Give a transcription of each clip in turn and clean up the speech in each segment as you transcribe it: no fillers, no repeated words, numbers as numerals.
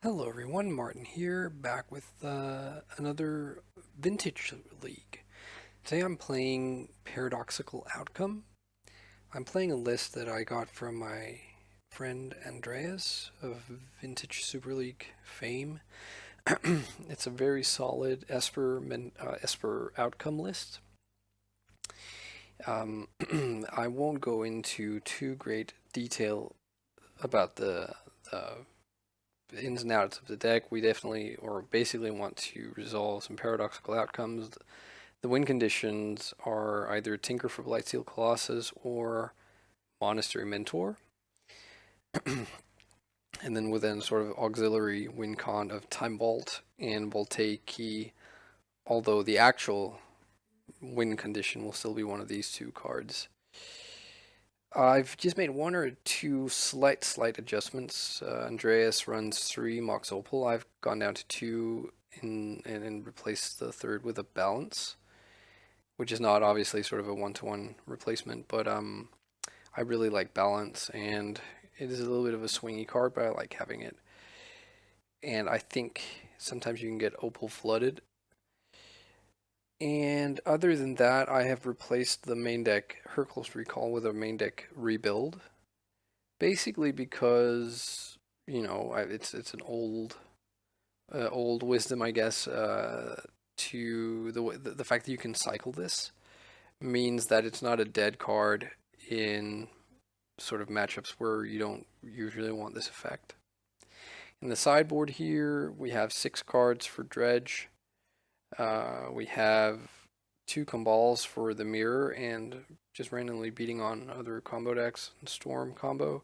Hello everyone, Martin here, back with another Vintage League. Today I'm playing Paradoxical Outcome. I'm playing a list that I got from my friend Andreas of Vintage Super League fame. It's a very solid Esper outcome list. Um, I won't go into too great detail about the ins and outs of the deck. We definitely, or basically, want to resolve some paradoxical outcomes. The win conditions are either Tinker for Blightsteel Colossus or Monastery Mentor. And then within sort of auxiliary win con of Time Vault and Voltaic Key, although the actual win condition will still be one of these two cards. I've just made one or two slight adjustments. Andreas runs 3 Mox Opal. I've gone down to 2 and replaced the third with a balance, which is not obviously sort of a one-to-one replacement, but I really like balance, and it is a little bit of a swingy card, but I like having it. And I think sometimes you can get Opal flooded. And other than that, I have replaced the main deck Hercules Recall with a main deck rebuild. Basically because, it's an old wisdom, I guess, to the fact that you can cycle this means that it's not a dead card in sort of matchups where you don't usually want this effect. In the sideboard here, we have 6 cards for Dredge. We have 2 Combals for the Mirror and just randomly beating on other combo decks. Storm combo,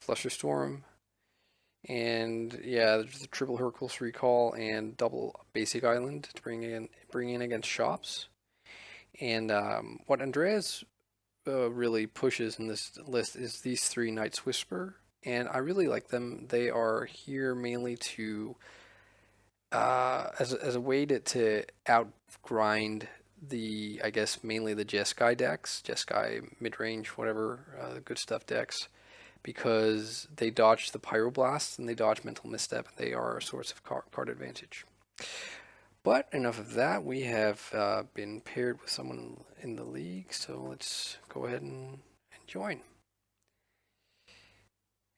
Flusterstorm, and yeah, there's the triple Hercules Recall and double Basic Island to bring in against shops. And what Andreas really pushes in this list is these 3 Knights Whisper, and I really like them. They are here mainly to as a way to outgrind the, I guess, mainly the Jeskai decks, Jeskai mid-range, whatever, good stuff decks, because they dodge the Pyroblast and they dodge Mental Misstep, and they are a source of card advantage. But enough of that. We have been paired with someone in the league, so let's go ahead and join.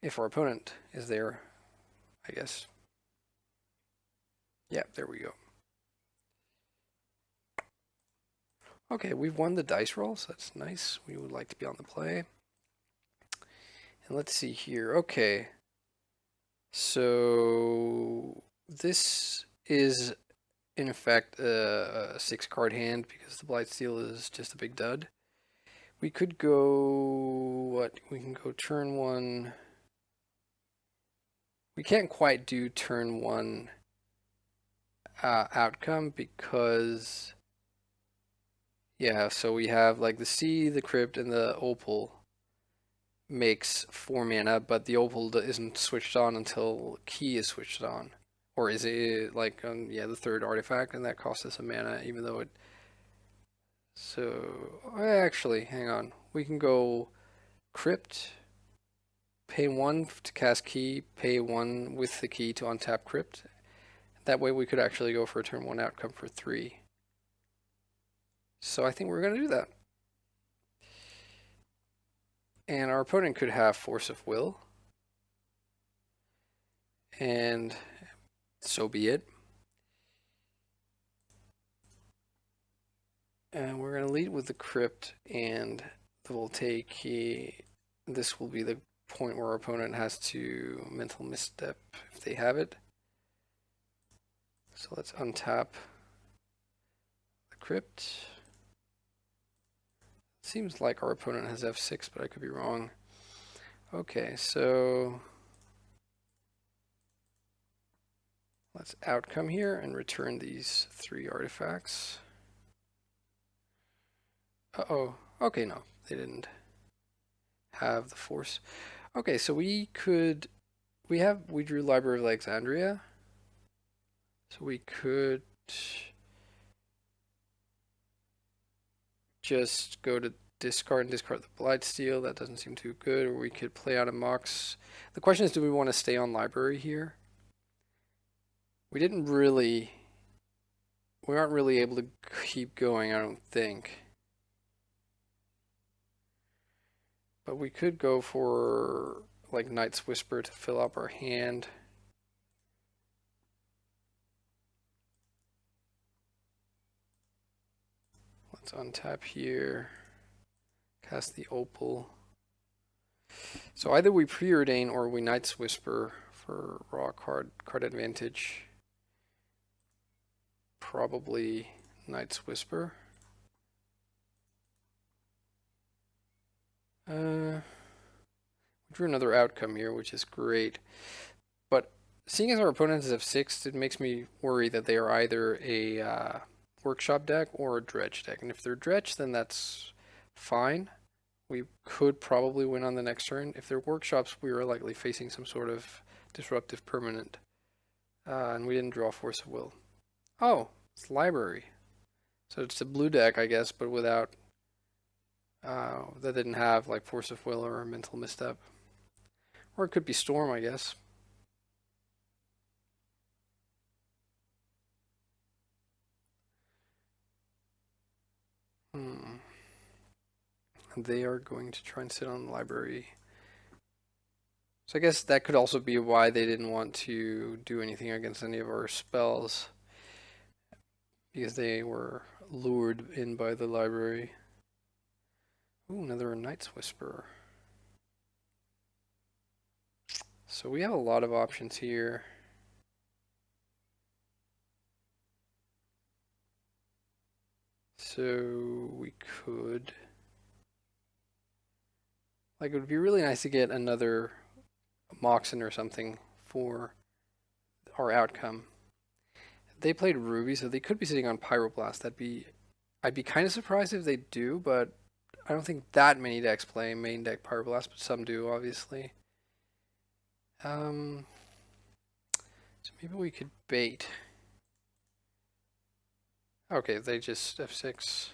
If our opponent is there, I guess. Yeah, there we go. Okay, we've won the dice roll, so that's nice. We would like to be on the play. And let's see here. Okay. So this is in effect a 6-card hand because the Blightsteel is just a big dud. We could go what? We can go turn 1. We can't quite do turn 1 outcome because yeah, so we have like the Sea, the Crypt, and the Opal makes 4 mana, but the Opal isn't switched on until Key is switched on. Or is it like, yeah, the 3rd artifact, and that costs us a mana, even though it... So, actually, hang on. We can go Crypt, pay 1 to cast Key, pay 1 with the Key to untap Crypt. That way we could actually go for a turn 1 outcome for 3. So I think we're going to do that. And our opponent could have Force of Will. And so be it. And we're going to lead with the Crypt and the Voltaic Key. This will be the point where our opponent has to Mental Misstep if they have it. So let's untap the Crypt. Seems like our opponent has F6, but I could be wrong. Okay, so let's outcome here and return these 3 artifacts. Uh-oh. Okay, no, they didn't have the force. Okay, so we drew Library of Alexandria. So we could just go to discard and discard the Blightsteel. That doesn't seem too good. Or we could play out a Mox. The question is, do we want to stay on Library here? We didn't really, we aren't really able to keep going, I don't think. But we could go for like Knight's Whisper to fill up our hand. Let's untap here. Cast the Opal. So either we preordain or we Knight's Whisper for raw card advantage. Probably Knight's Whisper. We drew another outcome here, which is great. But seeing as our opponent is F6, it makes me worry that they are either a workshop deck or a dredge deck. And if they're dredge, then that's fine. We could probably win on the next turn. If they're workshops, we are likely facing some sort of disruptive permanent. And we didn't draw Force of Will. Oh, it's Library. So it's a blue deck, I guess, but without... that didn't have like Force of Will or a Mental Misstep. Or it could be Storm, I guess. They are going to try and sit on the library. So I guess that could also be why they didn't want to do anything against any of our spells. Because they were lured in by the library. Ooh, another Knight's Whisper. So we have a lot of options here. So we could... Like, it would be really nice to get another Moxen or something for our outcome. They played Ruby, so they could be sitting on Pyroblast. I'd be kind of surprised if they do, but I don't think that many decks play main deck Pyroblast, but some do, obviously. So maybe we could bait. Okay, they just F6.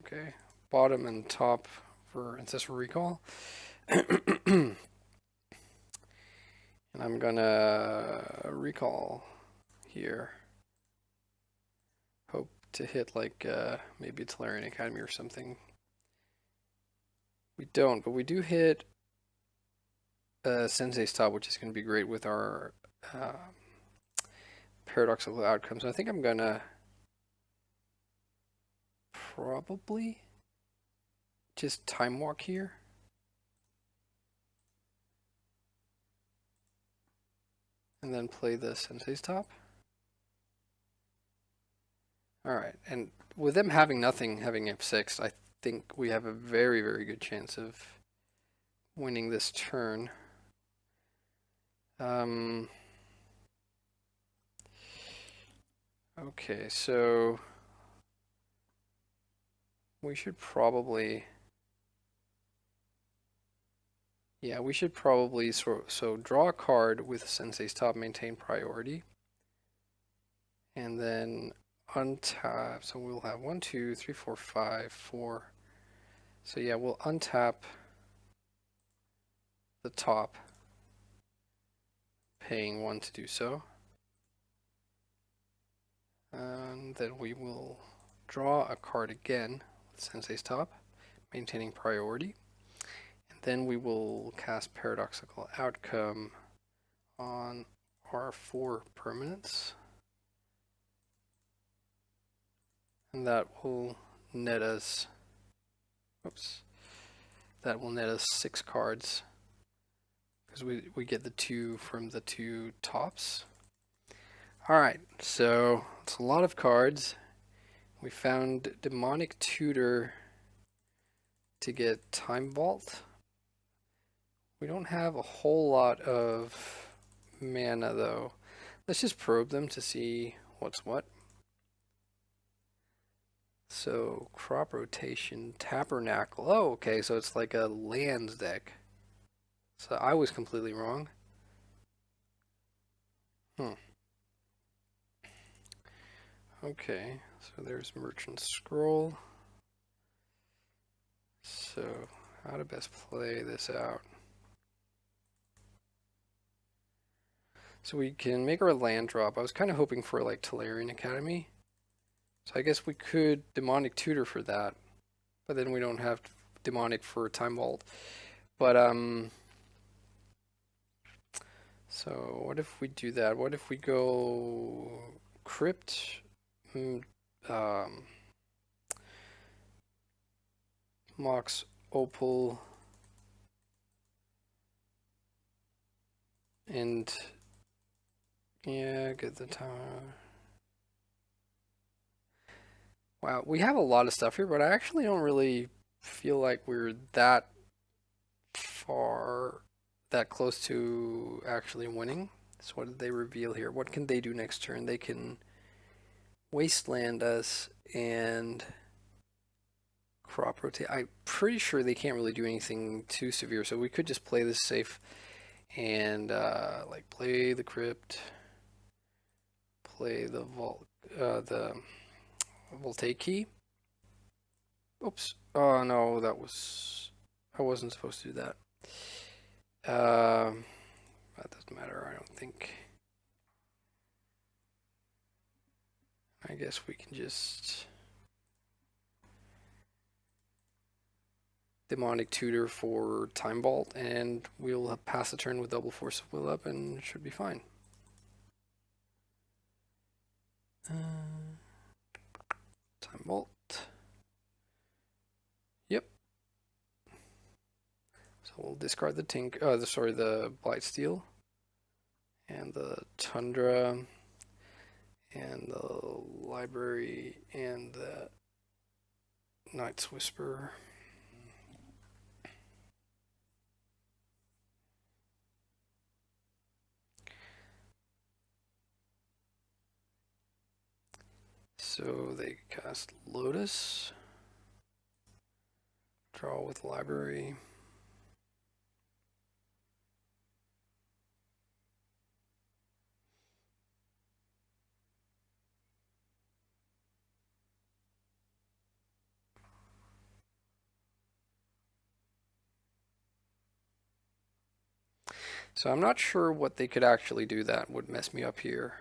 Okay, bottom and top for Ancestral Recall. And I'm gonna recall here. Hope to hit like maybe Tolarian Academy or something. We don't, but we do hit Sensei's Top, which is going to be great with our paradoxical outcomes. I think I'm gonna probably just time walk here. And then play the Sensei's Top. Alright, and with them having nothing, having F6, I think we have a very, very good chance of winning this turn. Okay, so we should probably... Yeah, we should probably so draw a card with Sensei's Top, maintain priority. And then untap. So we'll have 1, 2, 3, 4, 5, 4. So yeah, we'll untap the top, paying 1 to do so. And then we will draw a card again with Sensei's Top, maintaining priority. Then we will cast Paradoxical Outcome on our 4 permanents. And that will net us, that will net us 6 cards. Because we get the 2 from the 2 tops. Alright, so it's a lot of cards. We found Demonic Tutor to get Time Vault. We don't have a whole lot of mana though. Let's just probe them to see what's what. So, Crop Rotation, Tabernacle. Oh, okay, so it's like a lands deck. So I was completely wrong. Okay, so there's Merchant Scroll. So, how to best play this out? So we can make our land drop. I was kind of hoping for like Tolarian Academy. So I guess we could Demonic Tutor for that. But then we don't have Demonic for Time Vault. But so what if we do that? What if we go Crypt, Mox Opal, and yeah, get the time. Wow, we have a lot of stuff here, but I actually don't really feel like we're that far, that close to actually winning. So what did they reveal here? What can they do next turn? They can wasteland us and crop rotate. I'm pretty sure they can't really do anything too severe, so we could just play this safe and like play the crypt, play the voltaic key. Oops. Oh no, I wasn't supposed to do that. That doesn't matter, I don't think. I guess we can just Demonic Tutor for Time Vault, and we'll pass the turn with double Force of Will up, and should be fine. Time Vault. Yep. So we'll discard the the Blightsteel, and the Tundra, and the Library, and the Night's Whisper. So they cast Lotus, draw with Library. So I'm not sure what they could actually do that would mess me up here.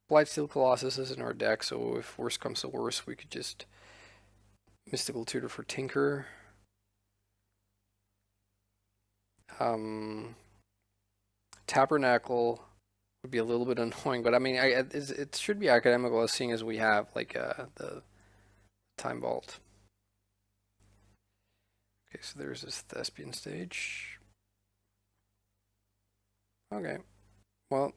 Blightsteel Colossus is in our deck, so if worse comes to worse, we could just Mystical Tutor for Tinker. Tabernacle would be a little bit annoying, but I mean, it should be academical, as seeing as we have like the Time Vault. Okay, so there's this Thespian stage. Okay, well,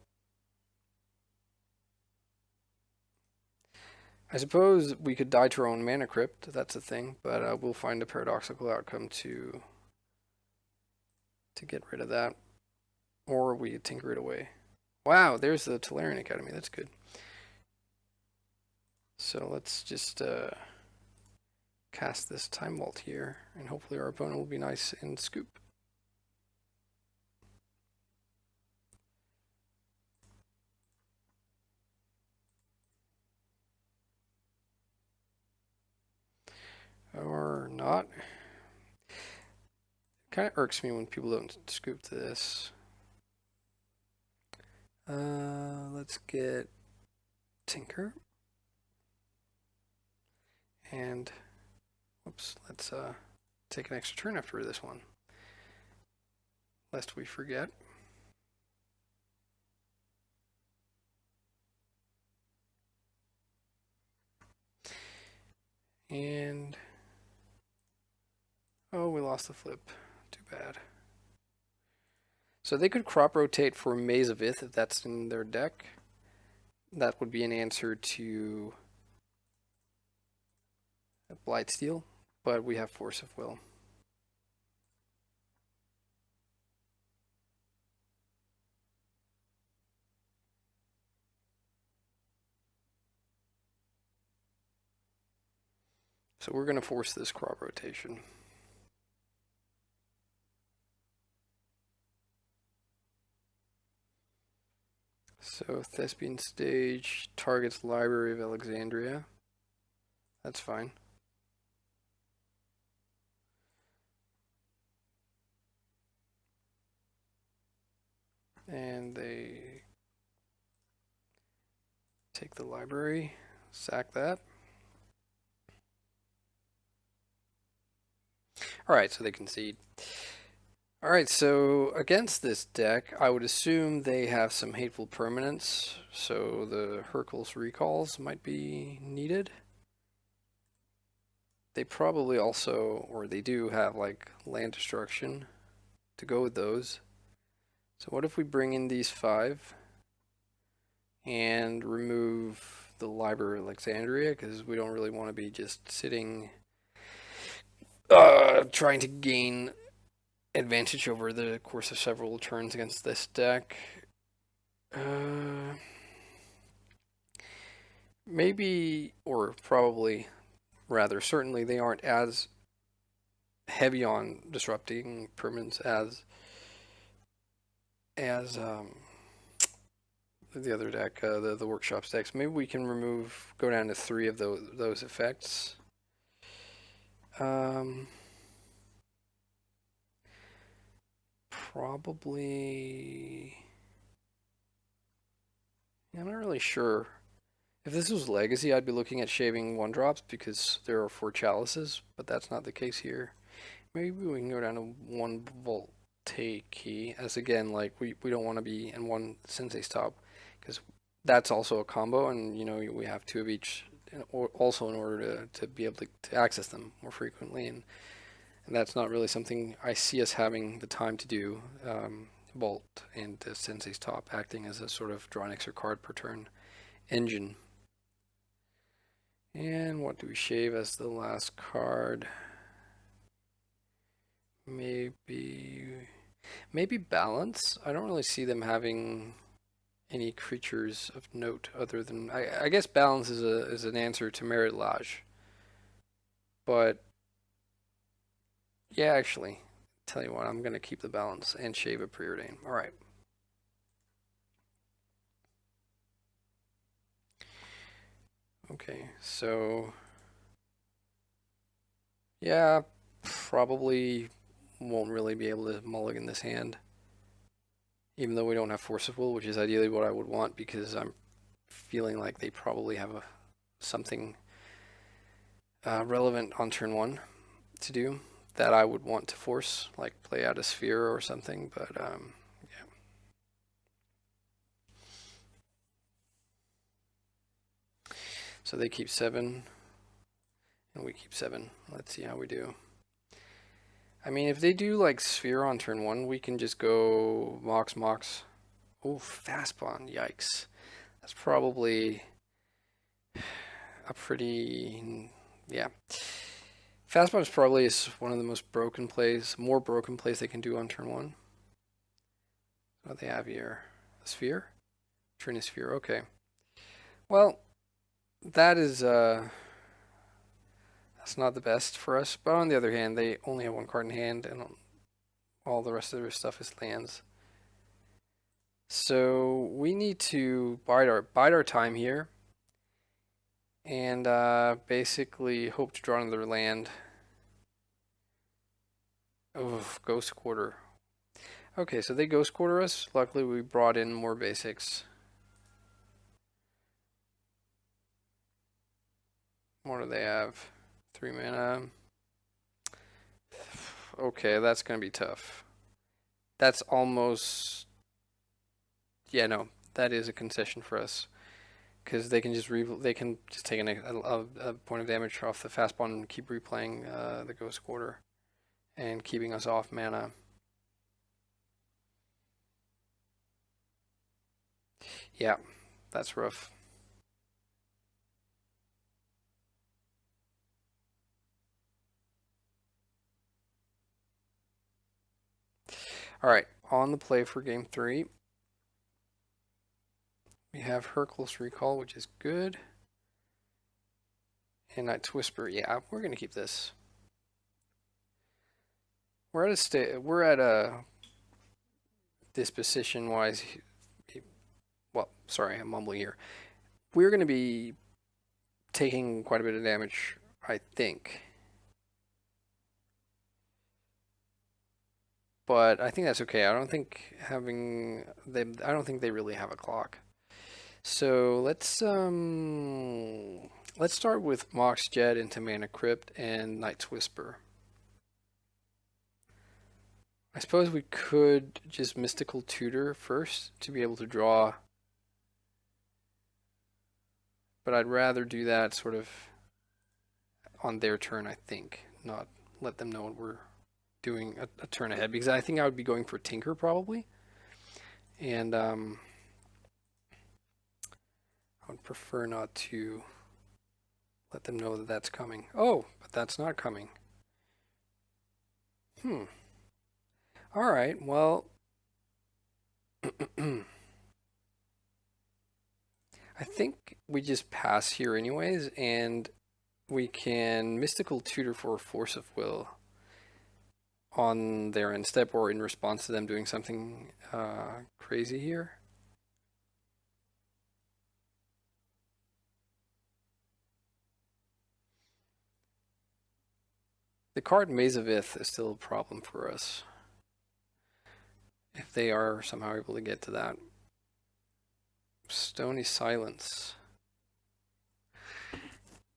I suppose we could die to our own Mana Crypt. That's a thing, but we'll find a paradoxical outcome to get rid of that, or we tinker it away. Wow, there's the Tolarian Academy. That's good. So let's just cast this Time Vault here, and hopefully our opponent will be nice and scoop. Or not. Kind of irks me when people don't scoop this. Let's get Tinker. And, whoops, let's take an extra turn after this one, lest we forget. And, oh, we lost the flip. Too bad. So they could crop rotate for Maze of Ith if that's in their deck. That would be an answer to Blightsteel, but we have Force of Will. So we're going to force this crop rotation. So Thespian stage targets Library of Alexandria. That's fine. And they take the library, sack that. Alright, so they concede. Alright, so against this deck, I would assume they have some hateful permanents, so the Hercules recalls might be needed. They probably also, or they do have like land destruction to go with those. So what if we bring in these 5 and remove the Library of Alexandria, because we don't really want to be just sitting trying to gain advantage over the course of several turns against this deck. Maybe, or probably, rather certainly, they aren't as heavy on disrupting permanents as the other deck, the workshops decks. Maybe we can go down to 3 of those effects. Probably. I'm not really sure. If this was Legacy, I'd be looking at shaving 1-drops because there are 4 chalices, but that's not the case here. Maybe we can go down to 1 Voltaic key, as again, like, we don't want to be in 1 Sensei's top, because that's also a combo, and, you know, we have 2 of each, also in order to be able to access them more frequently, and that's not really something I see us having the time to do. Bolt and Sensei's top acting as a sort of draw an extra card per turn engine. And what do we shave as the last card? Maybe balance. I don't really see them having any creatures of note other than I guess balance is an answer to Merit Lodge. But yeah, actually, tell you what, I'm gonna keep the balance and shave a preordain. All right. Okay, so yeah, probably won't really be able to mulligan this hand, even though we don't have Force of Will, which is ideally what I would want because I'm feeling like they probably have something relevant on turn 1 to do that I would want to force, like play out a sphere or something, but yeah. So they keep 7, and we keep 7. Let's see how we do. I mean, if they do like sphere on turn 1, we can just go Mox. Oh, fast bond, yikes. That's probably a pretty, yeah. Fast bond probably is one of the most broken plays, more broken plays they can do on turn 1. What do they have here? A sphere? Turn a sphere, okay. Well, that is, that's not the best for us, but on the other hand, they only have 1 card in hand, and all the rest of their stuff is lands. So we need to bide our time here, and basically hope to draw another land. Oh, Ghost Quarter. Okay, so they Ghost Quarter us. Luckily, we brought in more basics. What do they have? 3 mana. Okay, that's going to be tough. That's almost... Yeah, no, that is a concession for us. Because they can just take a point of damage off the fast bond and keep replaying the Ghost Quarter and keeping us off mana. Yeah, that's rough. All right, on the play for game 3, we have Hercules Recall, which is good. And Night's Whisper, yeah, we're gonna keep this. We're at a disposition wise. Well, sorry, I'm mumbling here. We're gonna be taking quite a bit of damage, I think. but I think that's okay. I don't think I don't think they really have a clock. So let's start with Mox Jet into Mana Crypt and Night's Whisper. I suppose we could just Mystical Tutor first to be able to draw, but I'd rather do that sort of on their turn, I think, not let them know what we're doing a turn ahead, because I think I would be going for Tinker probably, and I would prefer not to let them know that that's coming. Oh, but that's not coming. All right, well, I think we just pass here anyways, and we can Mystical Tutor for Force of Will on their end step, or in response to them doing something crazy here. The card Maze of Ith is still a problem for us, if they are somehow able to get to that. Stony Silence.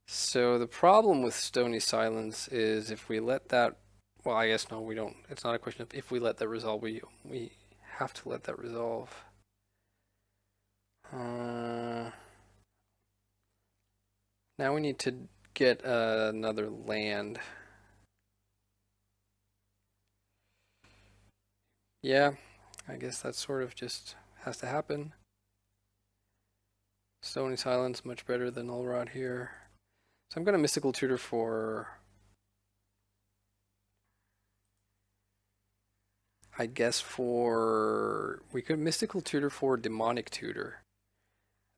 So the problem with Stony Silence is if we let that, well, I guess no, we don't. It's not a question of if we let that resolve. We have to let that resolve. Now we need to get another land. Yeah, I guess that sort of just has to happen. Stony Silence, much better than Null Rod here. So I'm going to Mystical Tutor for, I guess we could Mystical Tutor for Demonic Tutor.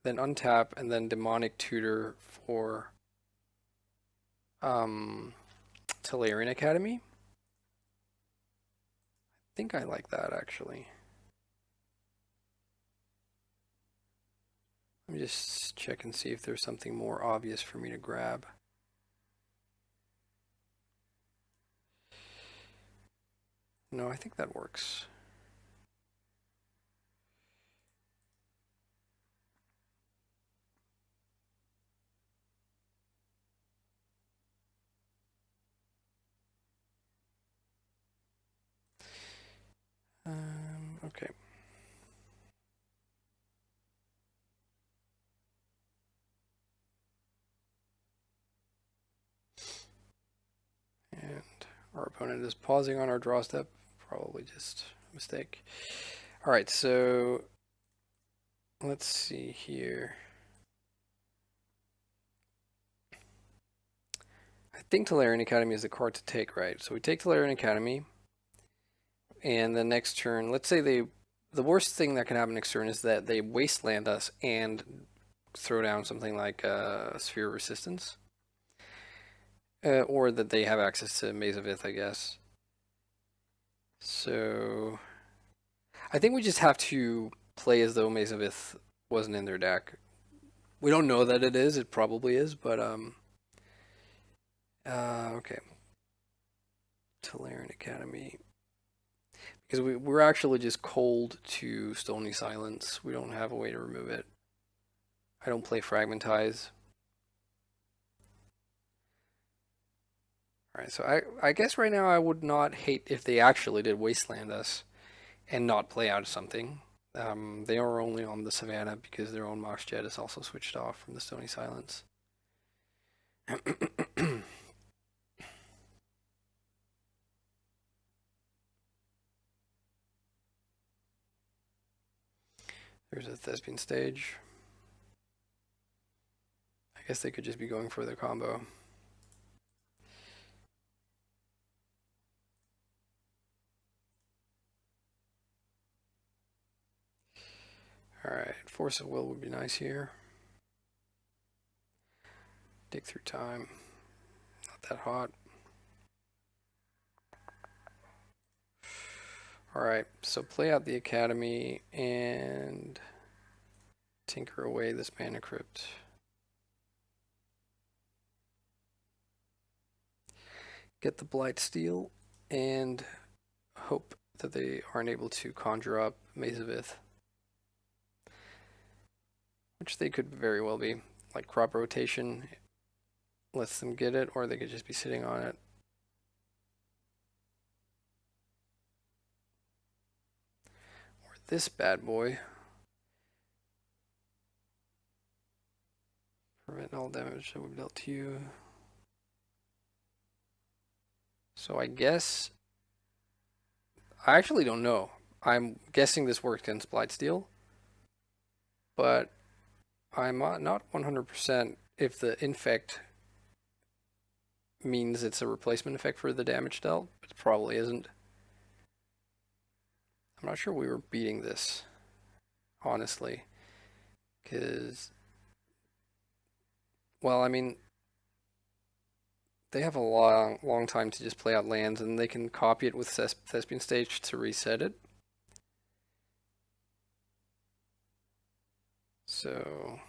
Then untap and then Demonic Tutor for Tolarian Academy. I think I like that actually. Let me just check and see if there's something more obvious for me to grab. No, I think that works. Okay. And our opponent is pausing on our draw step. Probably just a mistake. All right, so let's see here. I think Tolarian Academy is the card to take, right? So we take Tolarian Academy, and the next turn, let's say the worst thing that can happen next turn is that they wasteland us and throw down something like Sphere of Resistance. Or that they have access to Maze of Ith, I guess. So I think we just have to play as though Maze of Ith wasn't in their deck. We don't know that it is. It probably is, but okay. Tolarian Academy. Because we're actually just cold to Stony Silence. We don't have a way to remove it. I don't play Fragmentize. Alright, so I guess right now I would not hate if they actually did Wasteland us and not play out something. They are only on the Savannah because their own Mox Jet is also switched off from the Stony Silence. There's a Thespian Stage. I guess they could just be going for their combo. Alright, Force of Will would be nice here. Dig through time. Not that hot. Alright, so play out the Academy and tinker away this Mana Crypt. Get the Blight Steel and hope that they aren't able to conjure up Maze of Ith, which they could very well be. Like crop rotation lets them get it, or they could just be sitting on it. Or this bad boy. Prevent all damage that would be dealt to you. So I guess... I actually don't know. I'm guessing this works against Blightsteel, but I'm not 100% if the infect means it's a replacement effect for the damage dealt. It probably isn't. I'm not sure we were beating this, honestly, because, well, I mean, they have a long time to just play out lands, and they can copy it with Thespian Stage to reset it. So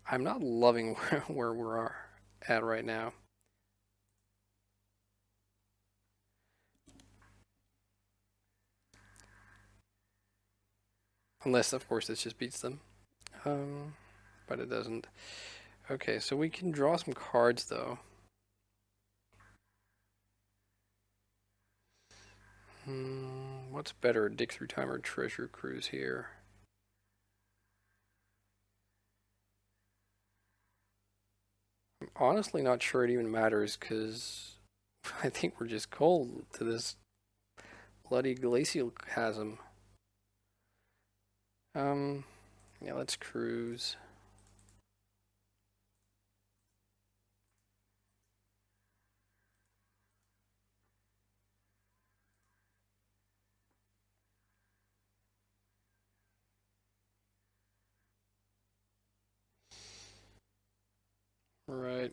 I'm not loving where we're at right now. Unless, of course, this just beats them. But it doesn't. Okay, so we can draw some cards, though. What's better, Dig Through Time or Treasure Cruise here? I'm honestly not sure it even matters, because I think we're just cold to this bloody glacial chasm. Yeah, let's cruise. Right.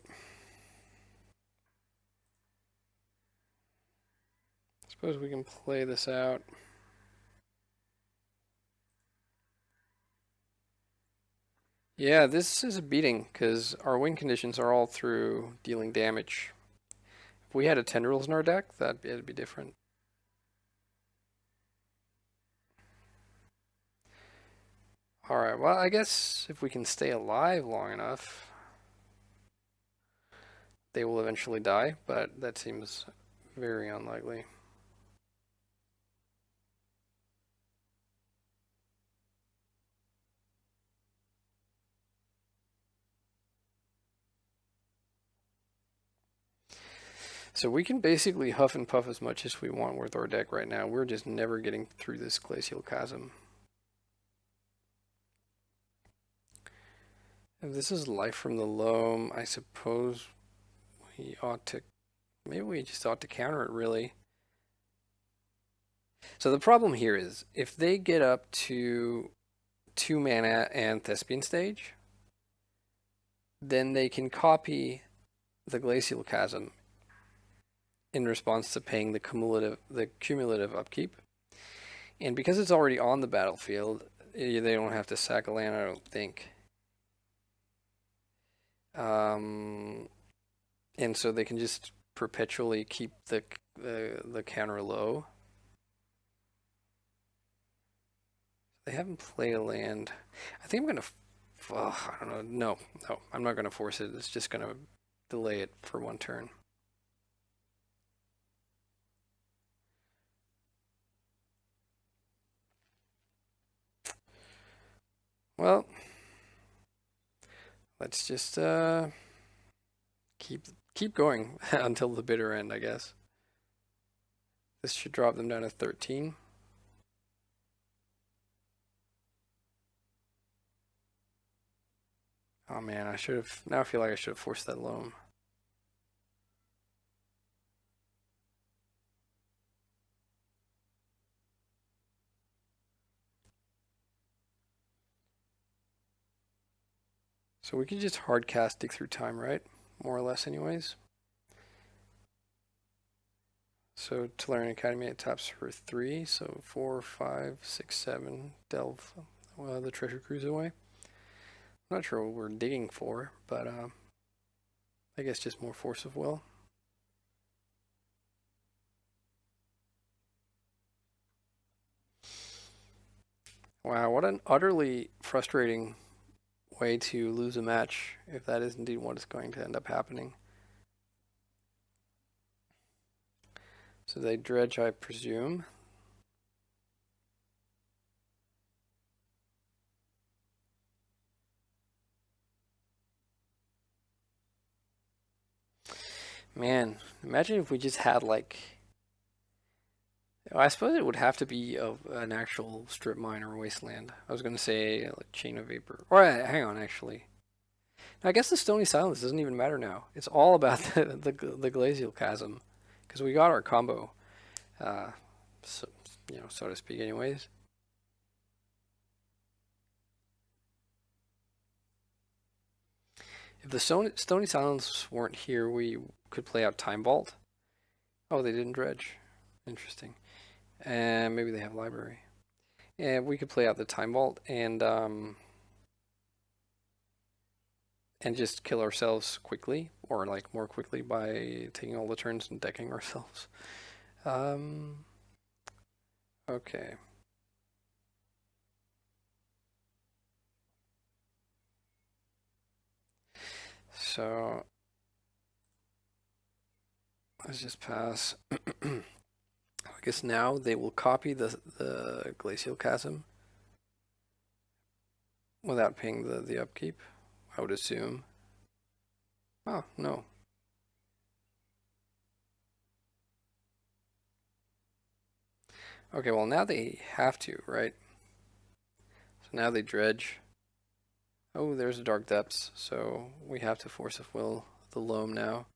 Suppose we can play this out. Yeah, this is a beating, because our win conditions are all through dealing damage. If we had a Tendrils in our deck, it'd be different. Alright, well, I guess if we can stay alive long enough, they will eventually die, but that seems very unlikely. So we can basically huff and puff as much as we want with our deck right now. We're just never getting through this glacial chasm. If this is Life from the Loam, I suppose we ought to... Maybe we just ought to counter it, really. So the problem here is, if they get up to 2 mana and Thespian Stage, then they can copy the Glacial Chasm in response to paying the cumulative upkeep. And because it's already on the battlefield, they don't have to sack a land, I don't think. And so they can just perpetually keep the counter low. They haven't played a land. I think I'm gonna. I don't know. No, I'm not gonna force it. It's just gonna delay it for 1 turn. Well, let's just keep going until the bitter end, I guess. This should drop them down to 13. Oh man, I should have. Now I feel like I should have forced that loam. So we can just hard cast Dig Through Time, right? More or less, anyways. So Tolarian Academy, it taps for 3. So 4, 5, 6, 7. Delve the Treasure Cruise away. I'm not sure what we're digging for, but I guess just more force of will. Wow, what an utterly frustrating way to lose a match if that is indeed what is going to end up happening. So they dredge, I presume. Man, imagine if we just had like, I suppose it would have to be an actual strip mine or wasteland. I was going to say like chain of vapor. Or hang on, actually. I guess the stony silence doesn't even matter now. It's all about the glacial chasm, because we got our combo, uh, so, so to speak. Anyways, if the stony silence weren't here, we could play out time vault. Oh, they didn't dredge. Interesting. And maybe they have library. And we could play out the time vault and just kill ourselves quickly, or like more quickly by taking all the turns and decking ourselves. Um, okay. So let's just pass. I guess now they will copy the glacial chasm without paying the upkeep, I would assume. Oh, no. Okay, well now they have to, right? So now they dredge. Oh, there's a Dark Depths, so we have to Force of Will the Loam now.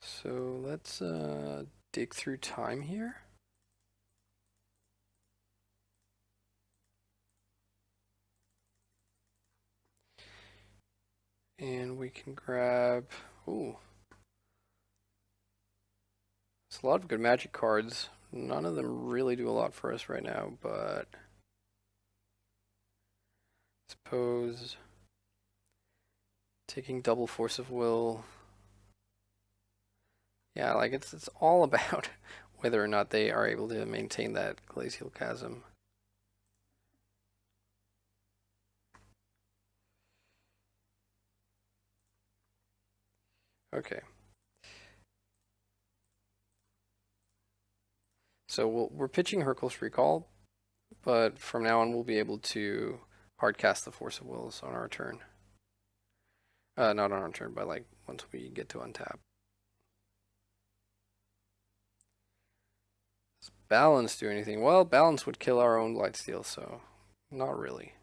So let's dig through time here. And we can grab... Ooh. It's a lot of good magic cards. None of them really do a lot for us right now, but... I suppose... Taking double Force of Will... Yeah, like it's all about whether or not they are able to maintain that glacial chasm. Okay. So we're pitching Hercules Recall, but from now on we'll be able to hardcast the Force of Wills on our turn. Not on our turn, but like once we get to untap. Does balance do anything? Well, balance would kill our own Blightsteel, so not really.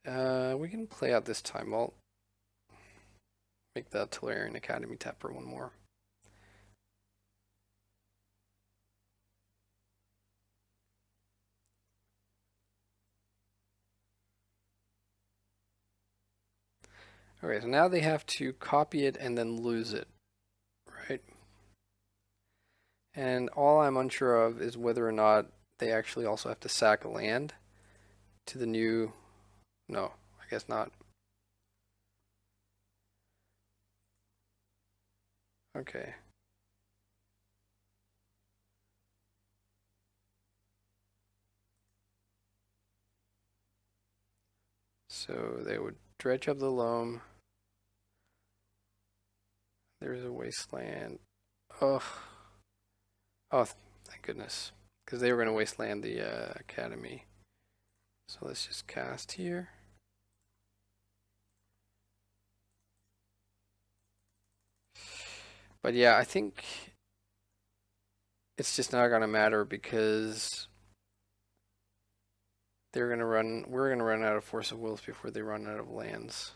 We can play out this time vault. Make the Tolarian Academy tap for one more. Okay, so now they have to copy it and then lose it, right? And all I'm unsure of is whether or not they actually also have to sack land to the new... No, I guess not. Okay. So they would dredge up the loam. There's a wasteland. Ugh. Oh, thank goodness. Because they were going to wasteland the academy. So let's just cast here. But yeah, I think it's just not going to matter because we're going to run out of Force of Wills before they run out of lands.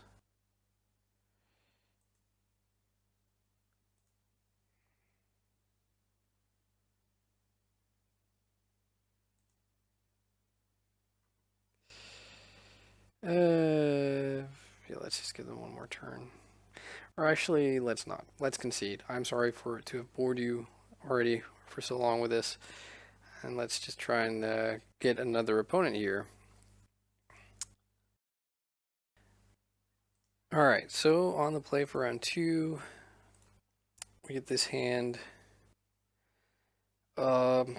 Yeah, let's just give them one more turn. Or actually, let's not. Let's concede. I'm sorry to have bored you already for so long with this. And let's just try and get another opponent here. Alright, so on the play for round 2, we get this hand. On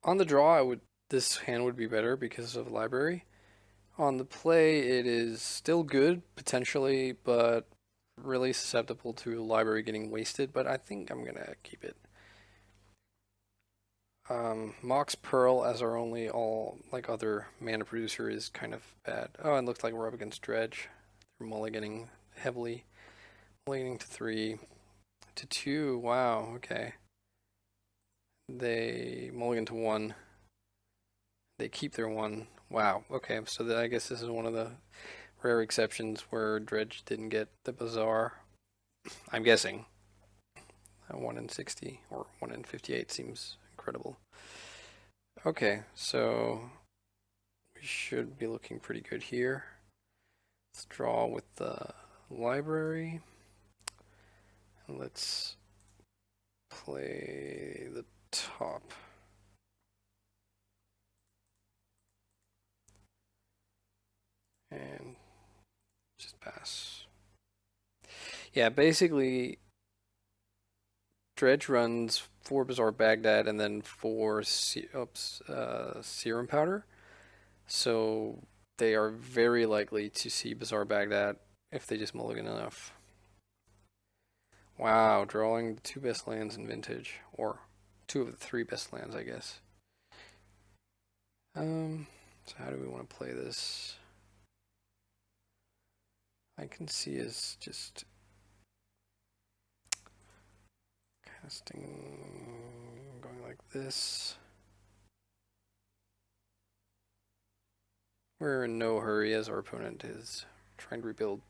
the draw, this hand would be better because of library. On the play, it is still good, potentially, but really susceptible to library getting wasted, but I think I'm going to keep it. Mox Pearl as our only other mana producer is kind of bad. Oh, and looks like we're up against Dredge. They're mulliganing heavily. Mulliganing to 3. To 2, wow, okay. They mulligan to 1. They keep their 1. Wow, okay, so I guess this is one of the rare exceptions where Dredge didn't get the Bazaar. I'm guessing. 1 in 60 or 1 in 58 seems incredible. Okay, so we should be looking pretty good here. Let's draw with the library. And let's play the top. And just pass. Yeah, basically, Dredge runs 4 Bazaar Baghdad and then 4 Serum Powder. So they are very likely to see Bazaar Baghdad if they just mulligan enough. Wow, drawing the 2 best lands in Vintage. Or 2 of the 3 best lands, I guess. So how do we want to play this? I can see is just casting, going like this. We're in no hurry as our opponent is trying to rebuild.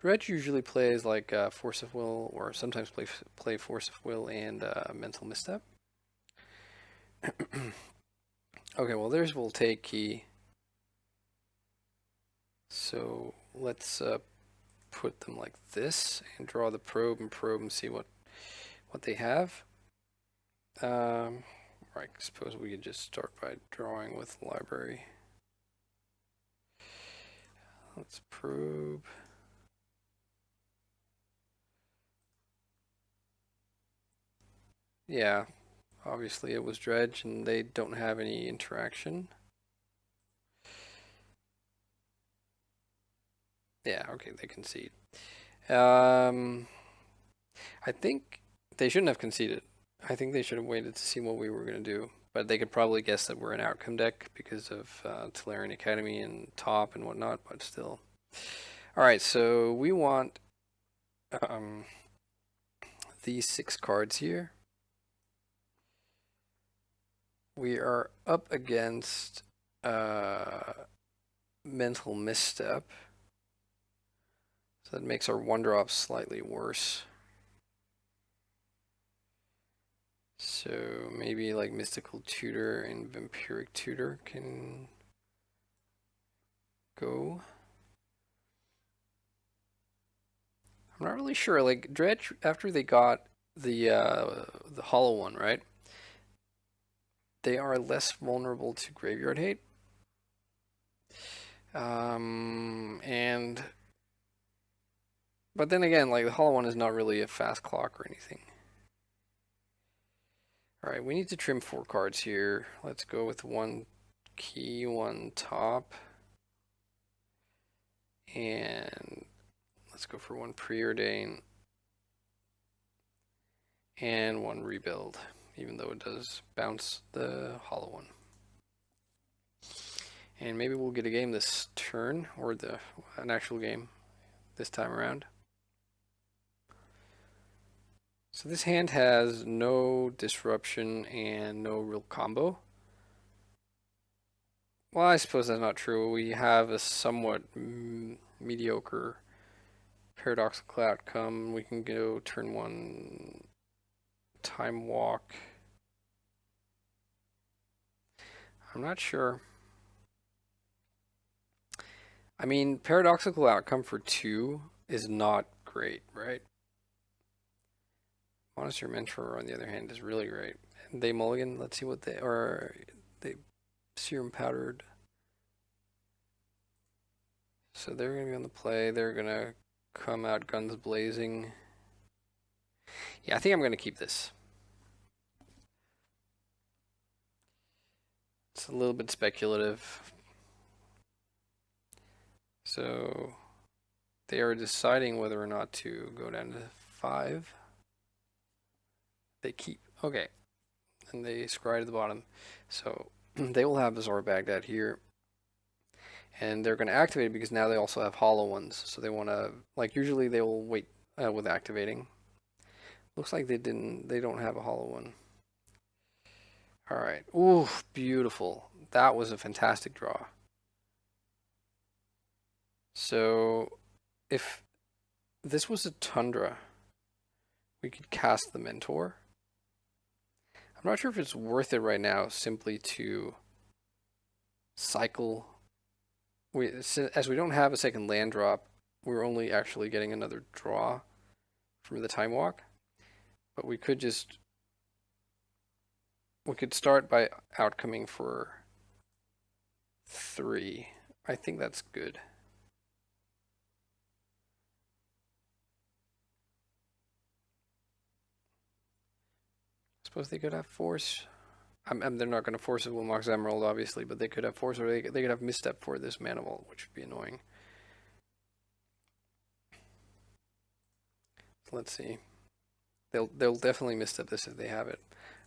Dredge usually plays like Force of Will, or sometimes play Force of Will and Mental Misstep. Okay, well there's Will Take Key. So let's put them like this and draw the probe and see what they have. I suppose we could just start by drawing with library. Let's probe. Yeah, obviously it was Dredge and they don't have any interaction. Yeah, okay, they concede. I think they shouldn't have conceded. I think they should have waited to see what we were going to do. But they could probably guess that we're an outcome deck because of Tolarian Academy and top and whatnot, but still. Alright, so we want these 6 cards here. We are up against Mental Misstep. So that makes our 1-drop slightly worse. So maybe like Mystical Tutor and Vampiric Tutor can go. I'm not really sure. Like Dredge, after they got the hollow one, right? They are less vulnerable to graveyard hate. But then again, like the hollow one is not really a fast clock or anything. Alright, we need to trim 4 cards here. Let's go with 1 key, 1 top. And let's go for 1 preordain. And 1 rebuild, even though it does bounce the hollow one. And maybe we'll get a game this turn, or an actual game this time around. So this hand has no disruption and no real combo. Well, I suppose that's not true. We have a somewhat mediocre paradoxical outcome. We can go turn 1 time walk. I'm not sure. I mean, paradoxical outcome for 2 is not great, right? Monastery Mentor, on the other hand, is really great. And they mulligan. Let's see what they serum powdered. So they're gonna be on the play. They're gonna come out guns blazing. Yeah, I think I'm gonna keep this. It's a little bit speculative. So they are deciding whether or not to go down to 5. They keep. Okay. And they scry to the bottom. So they will have Bazaar Baghdad here. And they're going to activate it because now they also have hollow ones. So they want to, like, usually they will wait with activating. Looks like they don't have a hollow one. All right. Ooh, beautiful. That was a fantastic draw. So if this was a Tundra, we could cast the Mentor. I'm not sure if it's worth it right now simply to cycle. As we don't have a second land drop, we're only actually getting another draw from the Time Walk. But we could start by outcoming for 3. I think that's good. Suppose they could have Force. They're not going to force it with Mox Emerald, obviously, but they could have Force, or they could have Misstep for this Mana Vault, which would be annoying. So let's see. They'll definitely Misstep this if they have it.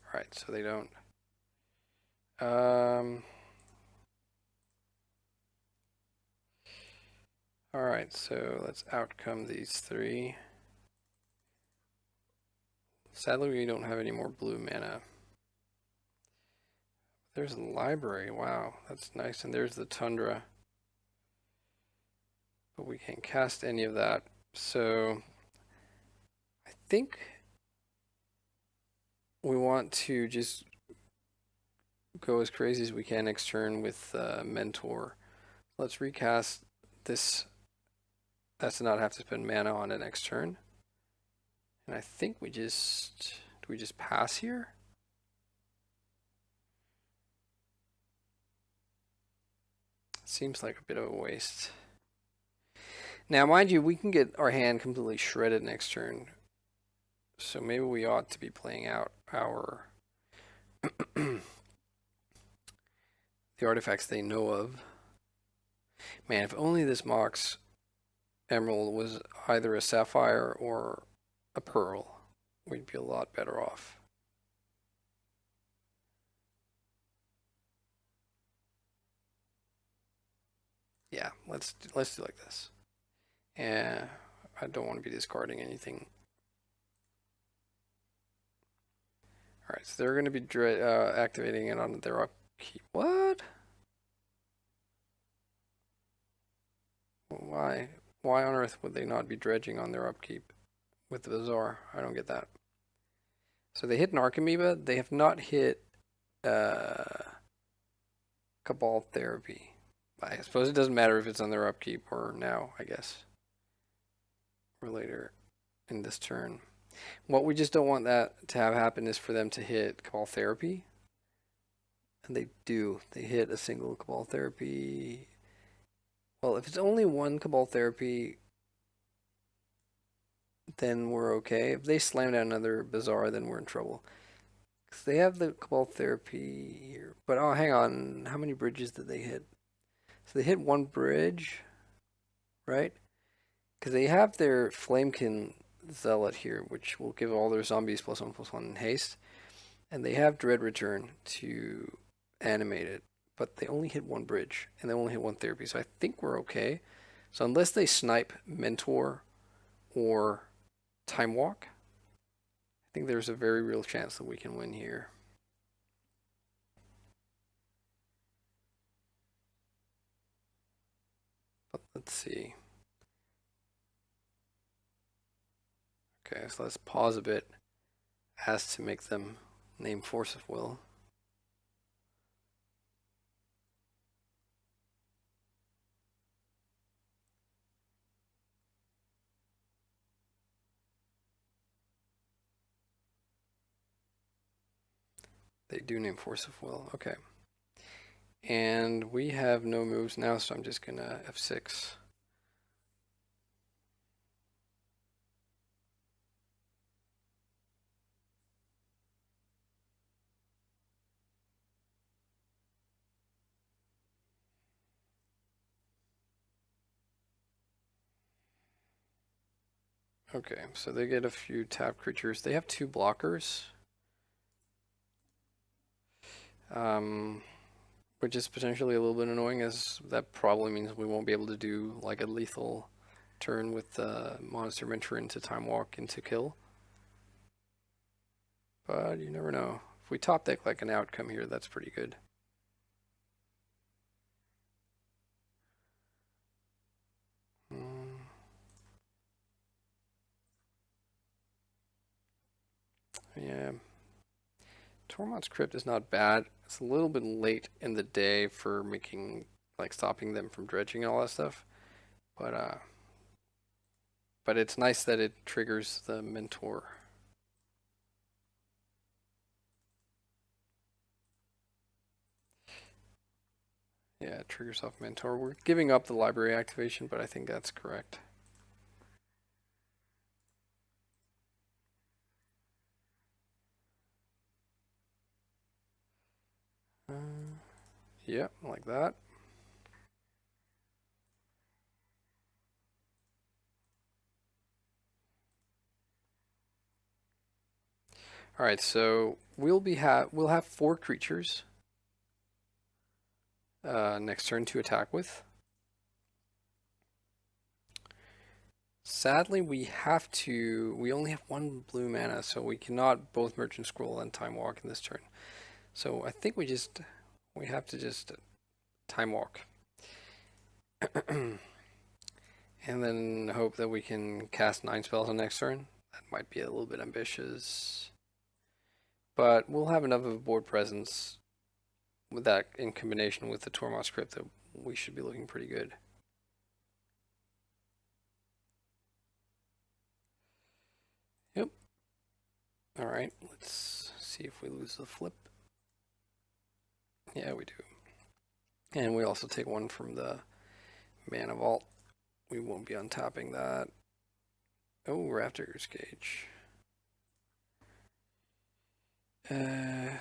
All right, so they don't. All right, so let's outcome these 3. Sadly, we don't have any more blue mana. There's a library. Wow, that's nice. And there's the Tundra. But we can't cast any of that. So I think we want to just go as crazy as we can next turn with Mentor. Let's recast this. That's to not have to spend mana on it next turn. And I think do we just pass here? Seems like a bit of a waste. Now, mind you, we can get our hand completely shredded next turn. So maybe we ought to be playing out our the artifacts they know of. Man, if only this Mox Emerald was either a Sapphire or a Pearl, we'd be a lot better off. Yeah, let's do like this. And I don't want to be discarding anything. All right, so they're going to be activating it on their upkeep. What? Why? Why on earth would they not be dredging on their upkeep with the Bazaar? I don't get that. So they hit an Archamoeba. They have not hit Cabal Therapy. I suppose it doesn't matter if it's on their upkeep or now, I guess. Or later in this turn. What we just don't want that to have happen is for them to hit Cabal Therapy. And they do. They hit a single Cabal Therapy. Well, if it's only one Cabal Therapy, then we're okay. If they slam down another Bazaar, then we're in trouble. Because they have the Cabal Therapy here. But, oh, hang on. How many bridges did they hit? So they hit 1 bridge, right? Because they have their Flamekin Zealot here, which will give all their zombies +1/+1 in haste. And they have Dread Return to animate it. But they only hit 1 bridge, and they only hit 1 therapy. So I think we're okay. So unless they snipe Mentor or Time Walk, I think there's a very real chance that we can win here. But let's see. Okay, so let's pause a bit as to make them name Force of Will. They do name Force of Will. Okay. And we have no moves now, so I'm just gonna F6. Okay, so they get a few tap creatures. They have 2 blockers. Which is potentially a little bit annoying, as that probably means we won't be able to do like a lethal turn with the monster mentor into time walk into kill. But you never know. If we top deck like an outcome here, that's pretty good. Yeah. Tormod's Crypt is not bad. It's a little bit late in the day for making, like, stopping them from dredging and all that stuff. But it's nice that it triggers the mentor. Yeah, it triggers off mentor. We're giving up the library activation, but I think that's correct. Yeah, like that. All right, so we'll have 4 creatures next turn to attack with. Sadly, we only have 1 blue mana, so we cannot both Merchant Scroll and Time Walk in this turn. So I think we have to just Time Walk. And then hope that we can cast 9 spells on next turn. That might be a little bit ambitious. But we'll have enough of a board presence with that in combination with the Tormod Crypt that we should be looking pretty good. Yep. Alright, let's see if we lose the flip. Yeah, we do. And we also take 1 from the Mana Vault. We won't be untapping that. Oh, Raptor's Cage.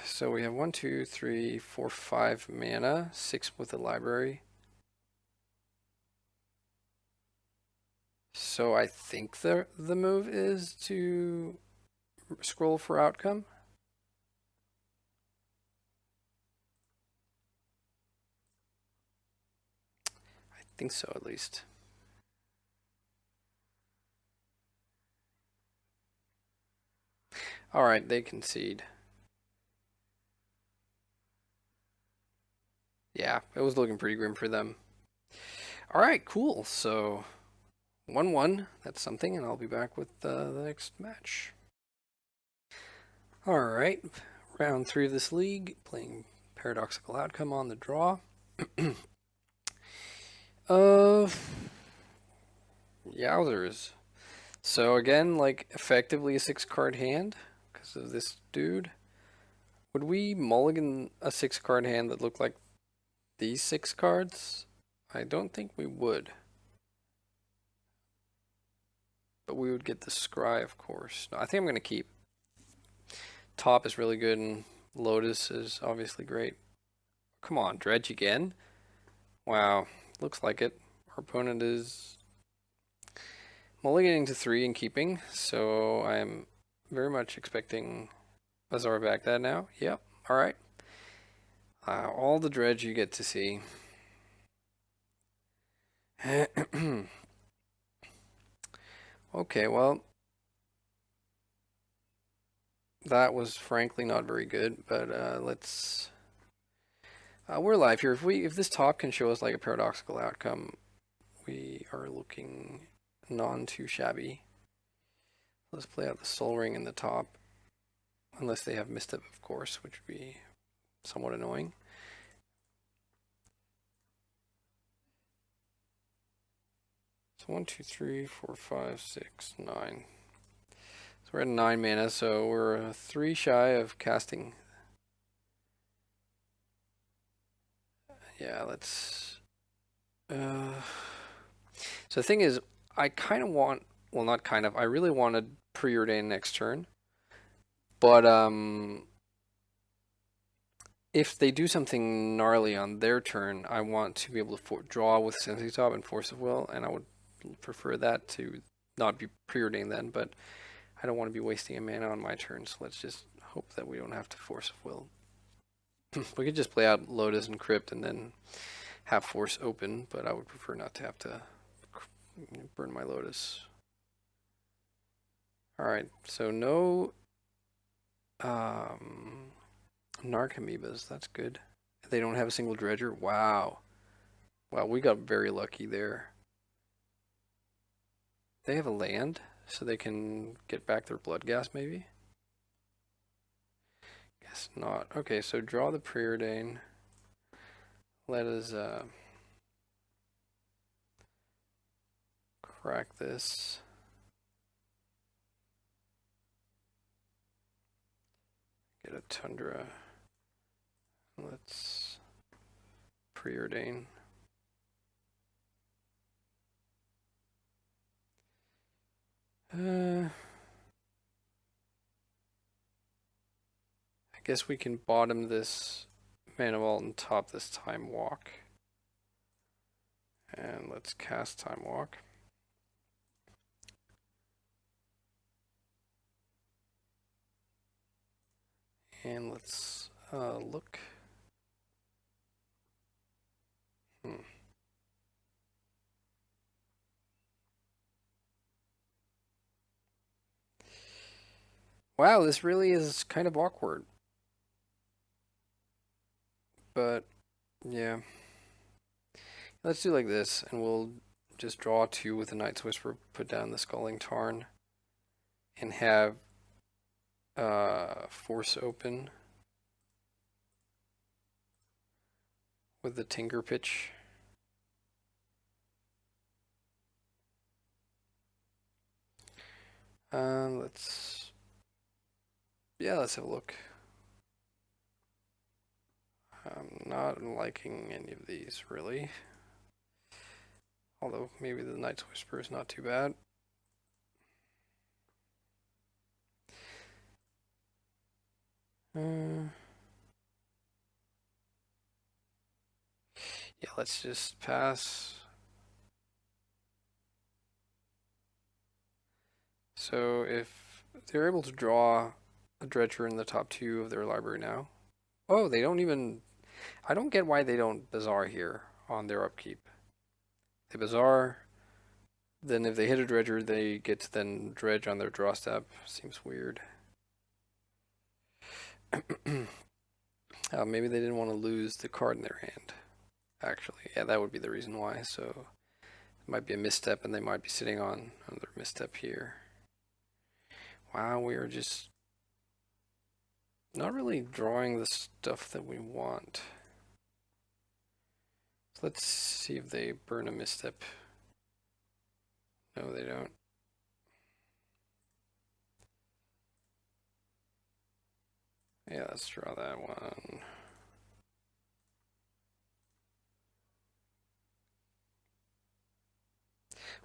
So we have 1, 2, 3, 4, 5 mana, 6 with the library. So I think the move is to scroll for outcome. I think so, at least. All right, they concede. Yeah, it was looking pretty grim for them. All right, cool. So 1-1, that's something, and I'll be back with the next match. All right, round 3 of this league, playing Paradoxical Outcome on the draw. Yowzers. So again, like, effectively a 6-card hand because of this dude. Would we mulligan a 6-card hand that looked like these 6 cards? I don't think we would. But we would get the Scry, of course. No, I think I'm going to keep. Top is really good, and Lotus is obviously great. Come on, Dredge again? Wow, looks like it. Our opponent is mulliganing to 3 and keeping, so I'm very much expecting Azar back that now. Yep, alright. All the Dredge you get to see. Okay, well, that was frankly not very good, but let's. We're live here. If this top can show us like a paradoxical outcome, we are looking non too shabby. Let's play out the Soul Ring in the top, unless they have Misstep, of course, which would be somewhat annoying. So 1, 2, 3, 4, 5, 6, 9. So we're at 9 mana, so we're 3 shy of casting Yeah, let's... So the thing is, I kind of want... Well, not kind of. I really wanted preordain next turn. But, if they do something gnarly on their turn, I want to be able to draw with Sensei Top and Force of Will, and I would prefer that to not be preordained then, but I don't want to be wasting a mana on my turn, so let's just hope that we don't have to Force of Will. We could just play out Lotus and Crypt and then have Force open, but I would prefer not to have to burn my Lotus. Alright, so no Narc Amoebas, that's good. They don't have a single Dredger? Wow. Wow, we got very lucky there. They have a land, so they can get back their Blood Gas, maybe? Guess not. Okay, so draw the Preordain. Let us crack this. Get a Tundra. Let's Preordain. I guess we can bottom this Mana Vault and top this Time Walk. And let's cast Time Walk. And let's look. Wow, this really is kind of awkward. But, yeah. Let's do like this, and we'll just draw 2 with the Night's Whisper, put down the Sculling Tarn, and have Force open with the Tinker Pitch. Let's have a look. I'm not liking any of these, really. Although, maybe the Night's Whisper is not too bad. Yeah, let's just pass. So, if they're able to draw a Dredger in the top 2 of their library now. Oh, they don't even... I don't get why they don't Bazaar here on their upkeep. They Bazaar, then if they hit a Dredger, they get to then Dredge on their draw step. Seems weird. Maybe they didn't want to lose the card in their hand. Actually, yeah, that would be the reason why. So, it might be a misstep, and they might be sitting on another misstep here. Wow, we are just not really drawing the stuff that we want. So let's see if they burn a misstep. No, they don't. Yeah, let's draw that one.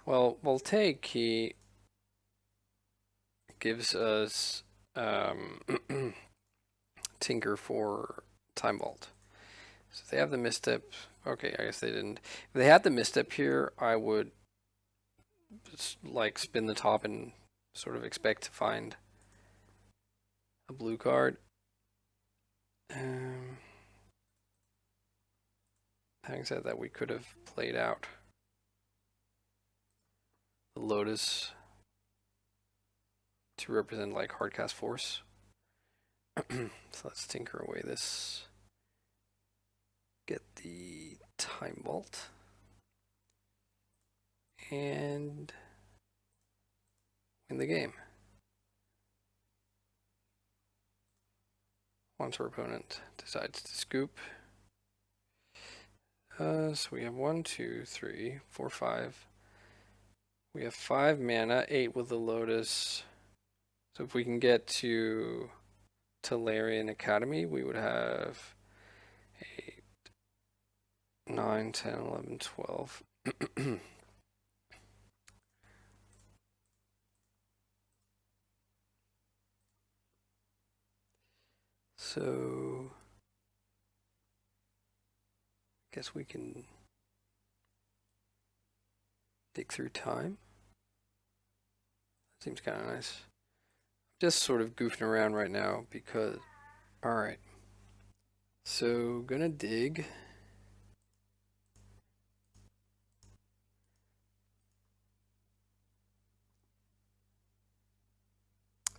Well, Voltaic Key gives us Tinker for Time Vault. So if they have the misstep, okay, I guess they didn't. If they had the misstep here, I would like spin the top and sort of expect to find a blue card. Having said that, we could have played out the Lotus to represent like hardcast force. So let's tinker away this. Get the Time Vault. And win the game. Once our opponent decides to scoop. So we have 1, 2, 3, 4, 5. We have 5 mana, 8 with the Lotus. So if we can get to Tolarian Academy, we would have 9, 10, 11, 12. So, I guess we can dig through time. Seems kind of nice. Just sort of goofing around right now because, alright. So, gonna dig.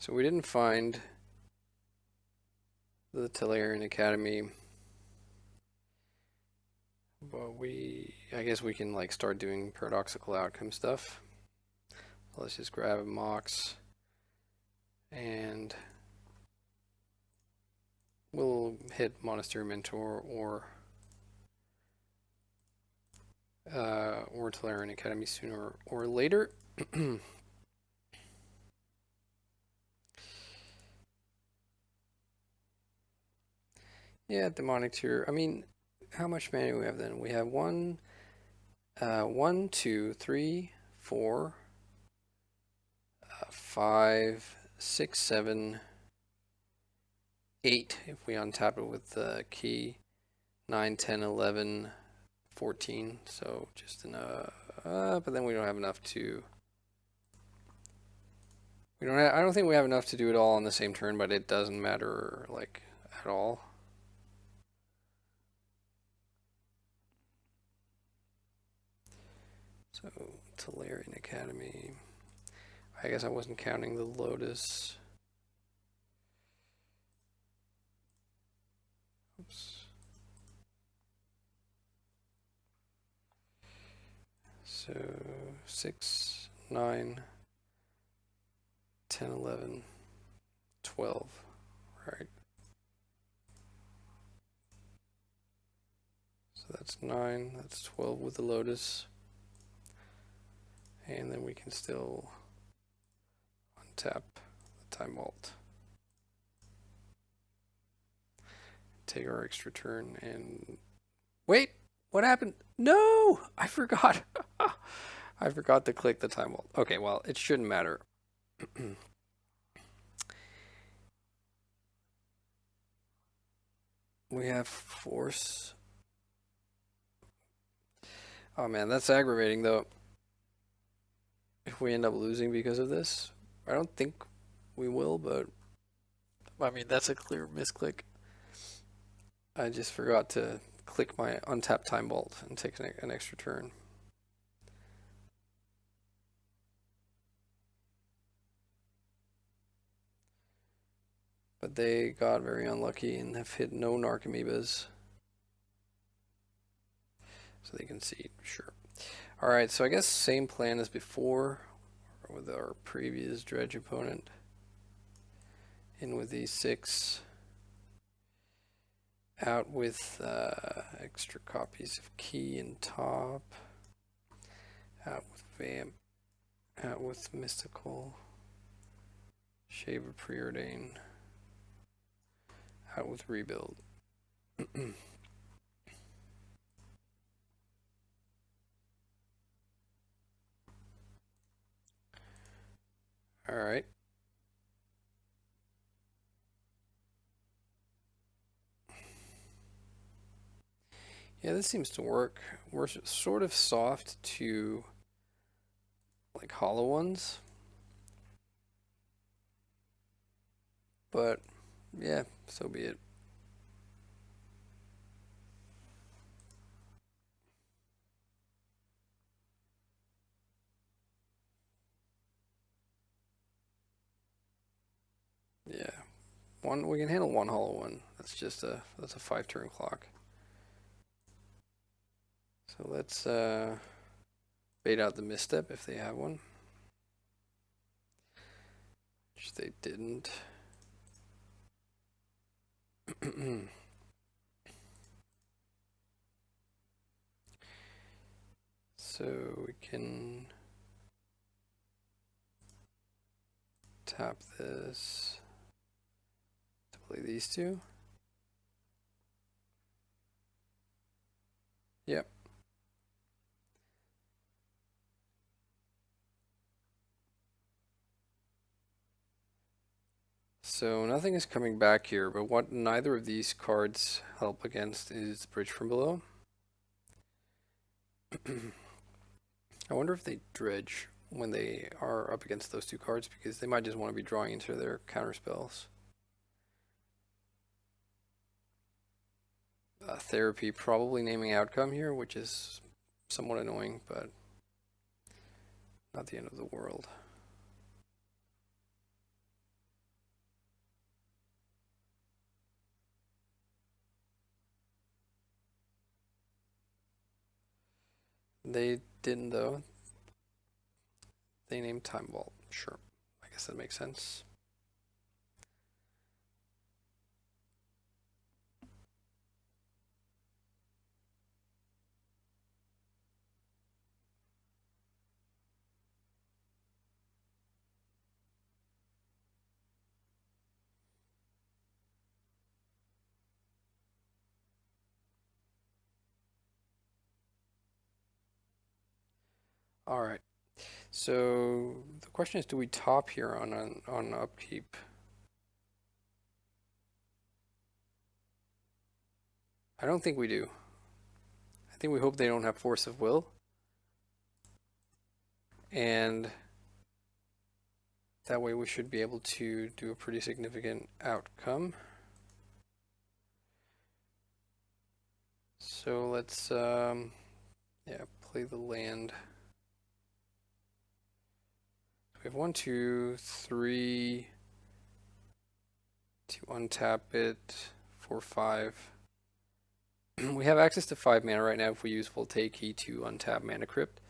So we didn't find the Tellurian Academy, but I guess we can like start doing paradoxical outcome stuff. So let's just grab a Mox and we'll hit Monastery Mentor or Tellurian Academy sooner or later. Yeah, demonic tier. I mean, how much mana do we have then? We have 1, 2, 3, 4, 5, 6, 7, 8 if we untap it with the key. 9, 10, 11, 14. So just enough. But then we don't have enough to. I don't think we have enough to do it all on the same turn, but it doesn't matter like at all. So Tellurian Academy. I guess I wasn't counting the Lotus. Oops. So 6, 9, 10, 11, 12, right? So that's 9, that's 12 with the Lotus. And then we can still untap the Time Vault. Take our extra turn and... Wait! What happened? No! I forgot! I forgot to click the Time Vault. Okay, well, it shouldn't matter. We have Force. Oh man, that's aggravating though. If we end up losing because of this. I don't think we will, but I mean, that's a clear misclick. I just forgot to click my untap Time Vault and take an extra turn. But they got very unlucky and have hit no Narcomoebas. So they concede, sure. Alright, so I guess same plan as before with our previous Dredge opponent. In with these 6. Out with extra copies of Key and Top. Out with Vamp. Out with Mystical. Shave of Preordain. Out with Rebuild. Alright. Yeah, this seems to work. We're sort of soft to like hollow ones. But yeah, so be it. Yeah. We can handle one hollow one. That's a 5-turn clock. So let's bait out the misstep if they have one. Which they didn't. So we can tap this to play these two. Yep. So nothing is coming back here, but what neither of these cards help against is Bridge from Below. I wonder if they dredge when they are up against those two cards, because they might just want to be drawing into their counter spells. Therapy probably naming outcome here, which is somewhat annoying, but not the end of the world. They didn't, though. They named Time Vault. Sure. I guess that makes sense. All right. So the question is, do we top here on upkeep? I don't think we do. I think we hope they don't have Force of Will. And that way we should be able to do a pretty significant outcome. So let's, yeah, play the land. We have 1, 2, 3 to untap it, 4, 5. We have access to 5 mana right now if we use Voltaic Key to untap Mana Crypt.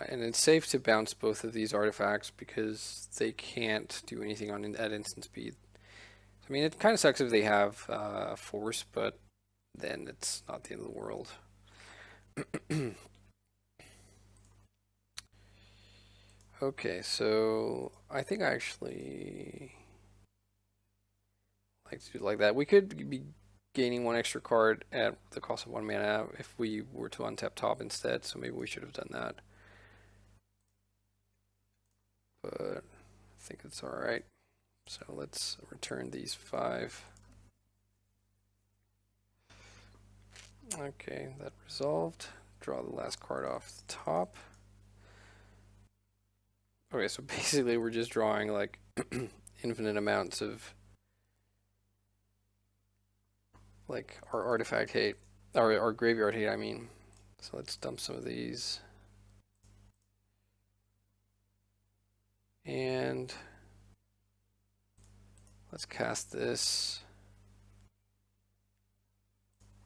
And it's safe to bounce both of these artifacts because they can't do anything at instant speed. I mean, it kind of sucks if they have force, but then it's not the end of the world. Okay, so I think I actually like to do it like that. We could be gaining 1 extra card at the cost of 1 mana if we were to untap top instead, so maybe we should have done that. But I think it's alright. So let's return these 5. Okay, that resolved. Draw the last card off the top. Okay, so basically we're just drawing like infinite amounts of like our artifact hate, or our graveyard hate, I mean. So let's dump some of these. And let's cast this.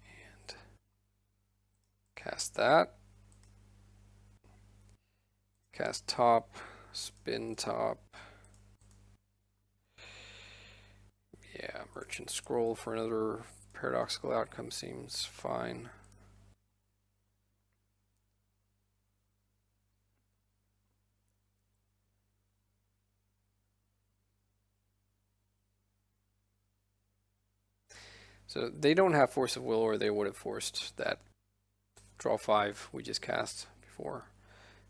And cast that. Cast top, spin top. Yeah, Merchant Scroll for another Paradoxical outcome seems fine. So they don't have Force of Will, or they would have forced that draw 5 we just cast before.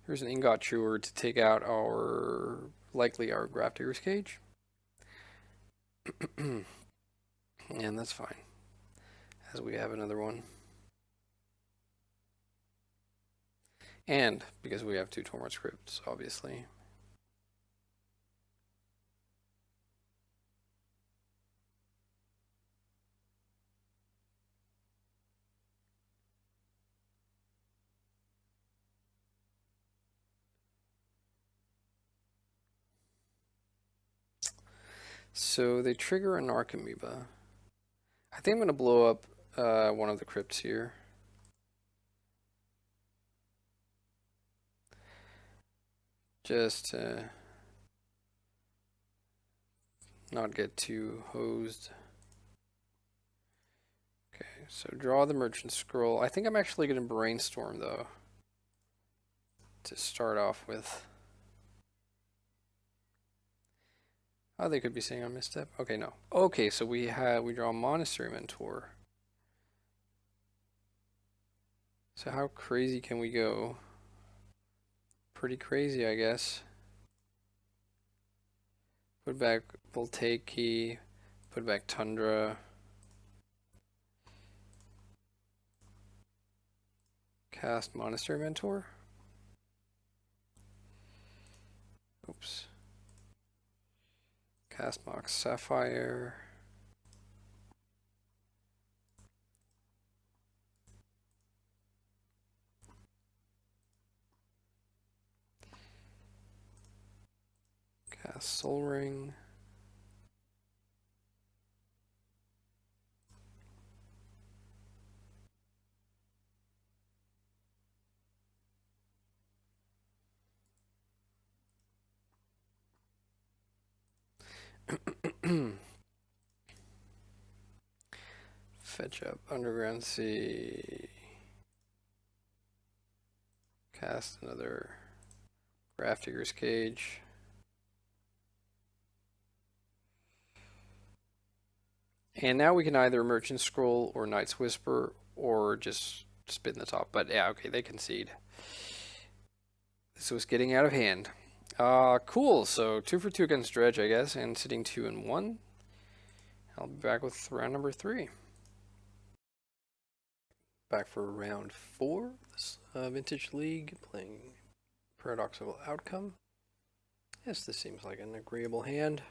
Here's an Ingot Chewer to take out likely our Grafdigger's Cage. And that's fine, as we have another one. And because we have 2 Tormod scripts, obviously. So they trigger an Archamoeba. I think I'm going to blow up one of the crypts here. Just to not get too hosed. Okay, so draw the Merchant Scroll. I think I'm actually going to Brainstorm, though, to start off with. Oh, they could be saying on misstep. Okay, no. Okay, so we draw Monastery Mentor. So how crazy can we go? Pretty crazy, I guess. Put back Voltaic Key. Put back Tundra. Cast Monastery Mentor. Oops. Cast Mox Sapphire. Cast Soul Ring. Fetch up Underground Sea. Cast another Grafdigger's Cage. And now we can either Merchant Scroll or Knight's Whisper or just spin the top. But yeah, okay, they concede. This was getting out of hand. Cool. So 2 for 2 against Dredge, I guess, and sitting 2 and 1. I'll be back with round number 3. Back for round 4 this Vintage League, playing Paradoxical Outcome. Yes, this seems like an agreeable hand.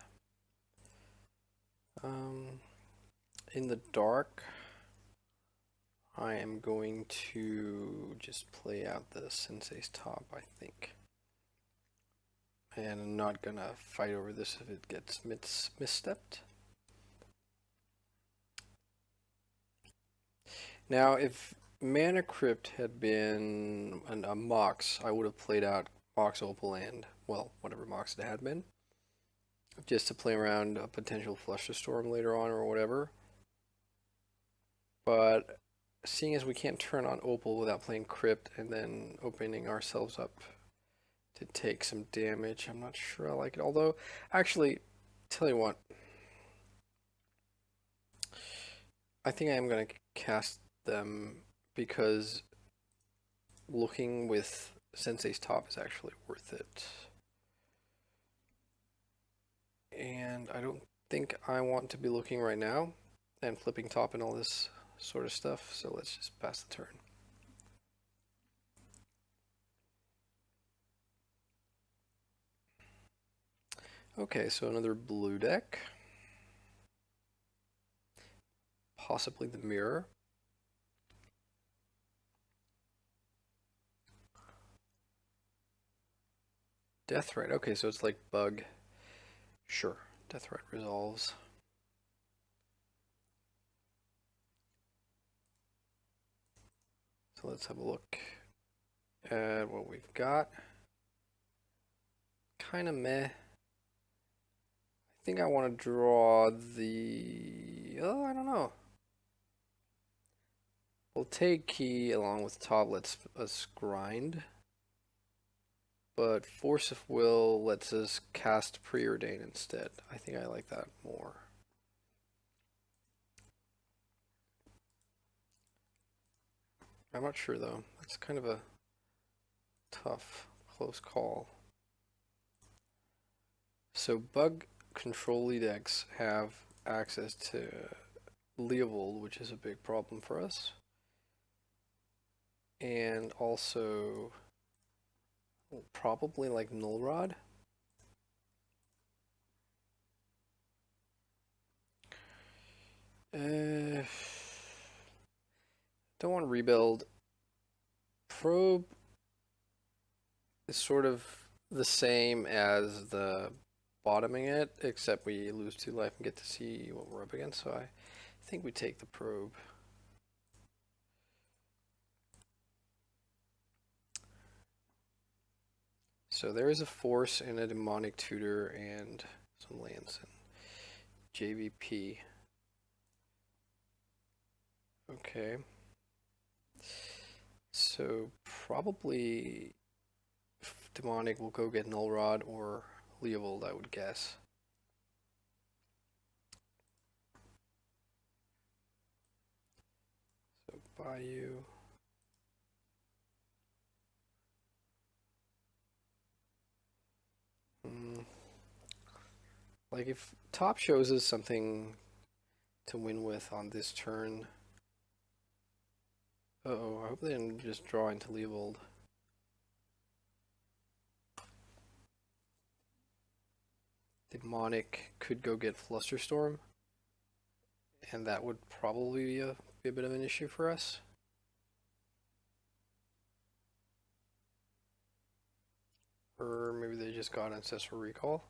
In the dark, I am going to just play out the Sensei's Top, I think. And I'm not gonna fight over this if it gets misstepped. Now, if Mana Crypt had been a Mox, I would have played out Mox Opal and, well, whatever Mox it had been, just to play around a potential Flush the Storm later on or whatever. But seeing as we can't turn on Opal without playing Crypt and then opening ourselves up to take some damage, I'm not sure I like it. Although, actually, tell you what, I think I am going to cast them because looking with Sensei's Top is actually worth it. And I don't think I want to be looking right now and flipping top and all this sort of stuff, so let's just pass the turn. Okay, so another blue deck. Possibly the mirror. Deathrite. Okay, so it's like bug. Sure, Deathrite resolves. So let's have a look at what we've got. Kind of meh. I think I want to draw the... oh, I don't know. We'll take key along with top lets us grind. But Force of Will lets us cast Preordain instead. I think I like that more. I'm not sure though. That's kind of a tough, close call. So bug control decks have access to Leovold, which is a big problem for us. And also probably like Null Rod. Don't want to rebuild. Probe is sort of the same as the bottoming it, except we lose 2 life and get to see what we're up against, so I think we take the probe. So there is a Force and a Demonic Tutor and some lands and JVP. Okay. So probably Demonic will go get Null Rod or Leovold, I would guess. Bayou. Like if top shows us something to win with on this turn. Uh-oh, I hope they didn't just draw into Leovold. Demonic could go get Flusterstorm, and that would probably be a bit of an issue for us. Or maybe they just got Ancestral Recall.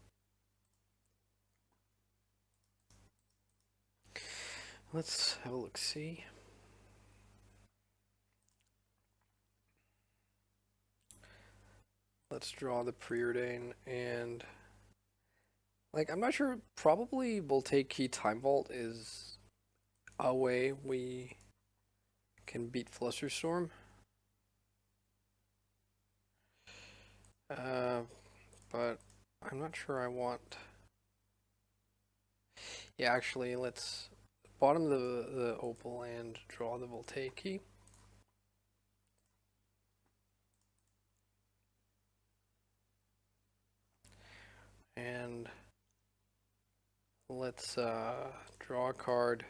Let's have a look-see. Let's draw the Preordain, and like I'm not sure, probably Voltaic Key Time Vault is a way we can beat Flusterstorm. But I'm not sure I want. Yeah, actually, let's bottom the Opal and draw the Voltaic Key. And let's draw a card.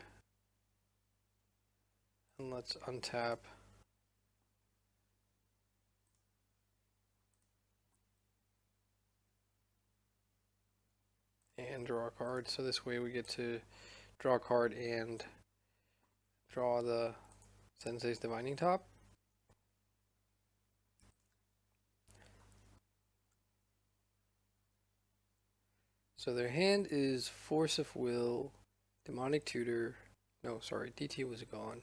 And let's untap. And draw a card. So this way we get to draw a card and draw the Sensei's Divining Top. So their hand is Force of Will, Demonic Tutor. No, sorry, DT was gone.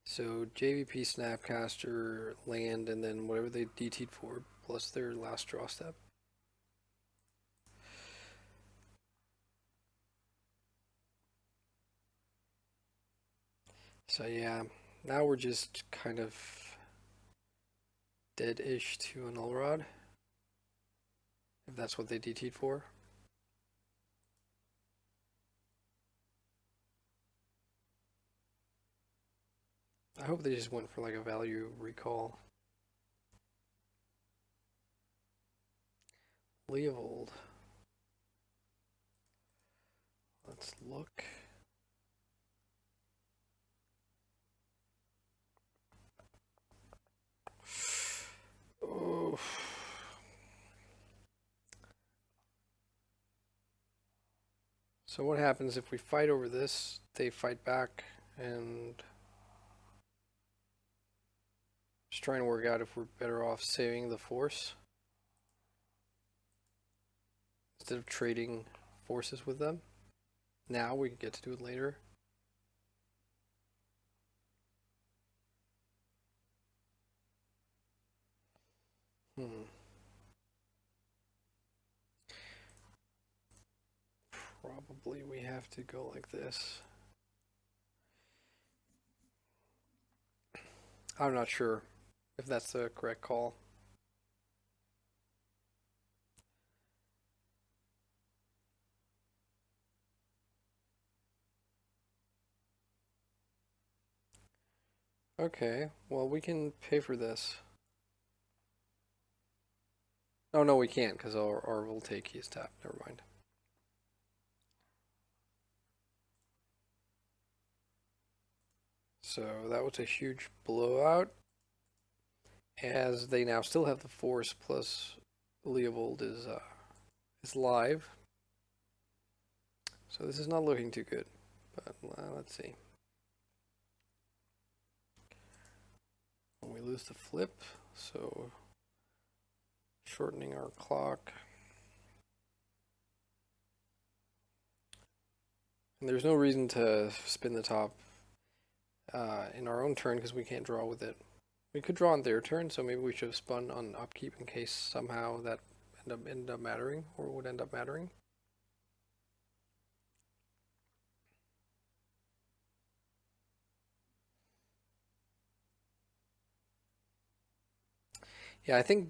So JVP Snapcaster, land, and then whatever they DT'd for, plus their last draw step. So yeah, now we're just kind of dead-ish to a Null Rod, if that's what they DT'd for. I hope they just went for like a value recall. Leovold. Let's look. Oh. So what happens if we fight over this? They fight back, and just trying to work out if we're better off saving the force instead of trading forces with them. Now we get to do it later. Probably we have to go like this. I'm not sure if that's the correct call. Okay, well we can pay for this. Oh no, we can't because our Voltaic Key is tapped. Never mind. So that was a huge blowout, as they now still have the force plus Leovold is live. So this is not looking too good, but let's see. We lose the flip, so shortening our clock. And there's no reason to spin the top in our own turn because we can't draw with it. We could draw on their turn, so maybe we should have spun on upkeep in case somehow that ended up mattering, or would end up mattering. Yeah, I think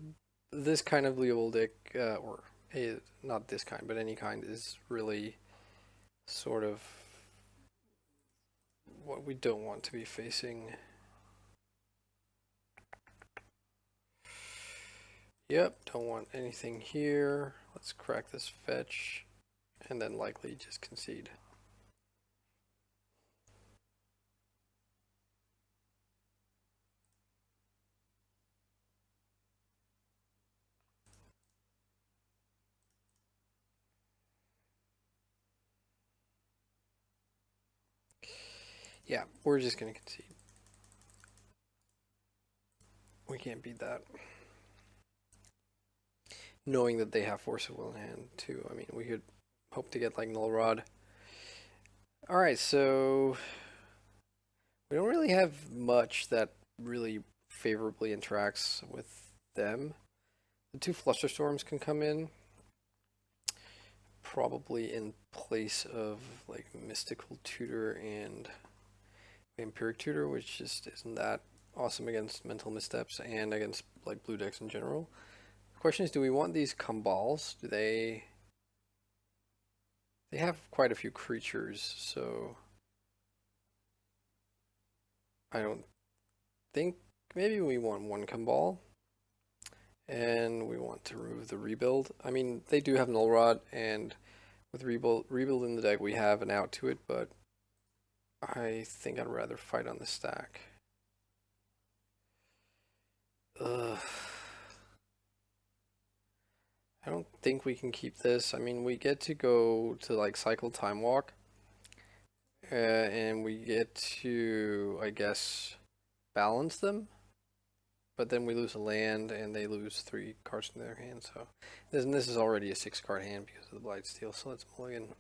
this kind of Leovold deck, or not this kind, but any kind, is really sort of what we don't want to be facing Yep, don't want anything here. Let's crack this fetch, and then likely just concede. Yeah, we're just gonna concede. We can't beat that. Knowing that they have Force of Will in hand, too. I mean, we could hope to get, like, Null Rod. Alright, so we don't really have much that really favorably interacts with them. The two Flusterstorms can come in, probably in place of, like, Mystical Tutor and Vampiric Tutor, which just isn't that awesome against Mental Missteps and against, like, blue decks in general. The question is, do we want these Kumbals? Do they have quite a few creatures, so I don't think maybe we want one Kumbal. And we want to remove the rebuild. I mean, they do have Null Rod, and with rebuild in the deck, we have an out to it, but I think I'd rather fight on the stack. Ugh. I don't think we can keep this. I mean, we get to go to, like, cycle Time Walk, and we get to, I guess, balance them. But then we lose a land, and they lose 3 cards in their hand. So this is already a 6-card hand because of the Blightsteel. So let's mulligan.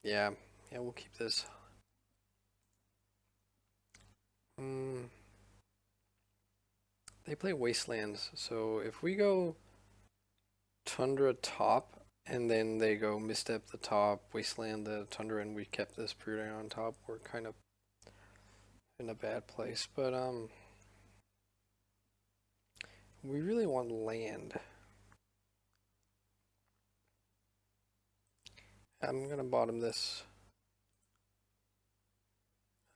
Yeah, we'll keep this. They play Wastelands, so if we go Tundra top, and then they go Misstep the top, Wasteland the Tundra, and we kept this Predator on top, we're kind of in a bad place. But we really want land. I'm gonna bottom this.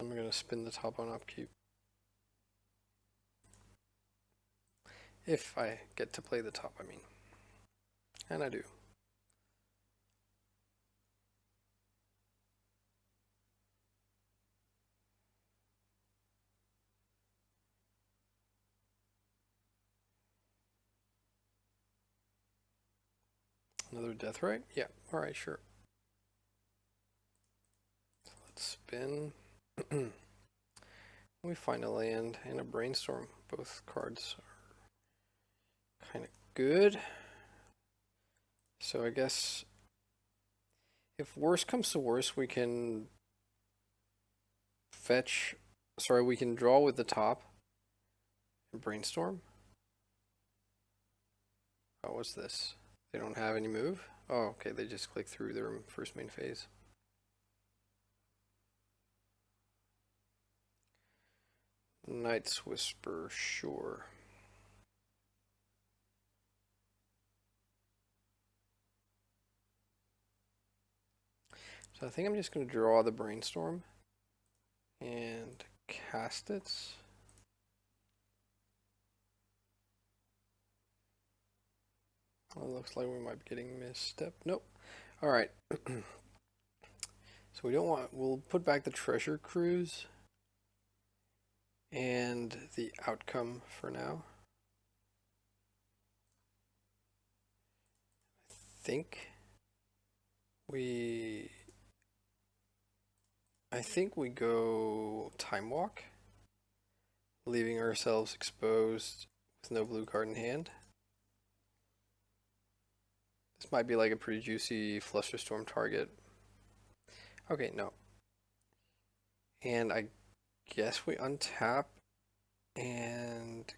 I'm gonna spin the top on upkeep. If I get to play the top, I mean. And I do. Another death ray? Yeah, alright, sure. So let's spin. We find a land and a brainstorm. Both cards are kind of good. So I guess if worse comes to worse, we can fetch. Sorry, we can draw with the top and brainstorm. Oh, what's this? They don't have any move? Oh, okay, they just click through their first main phase. Knight's Whisper, sure. So I think I'm just going to draw the brainstorm and cast it. Well, it looks like we might be getting misstep. Nope. All right. So we don't want, we'll put back the treasure cruise and the outcome for now. I think we go Time Walk, leaving ourselves exposed with no blue card in hand. This might be like a pretty juicy Flusterstorm target. Okay, no. And I guess we untap, and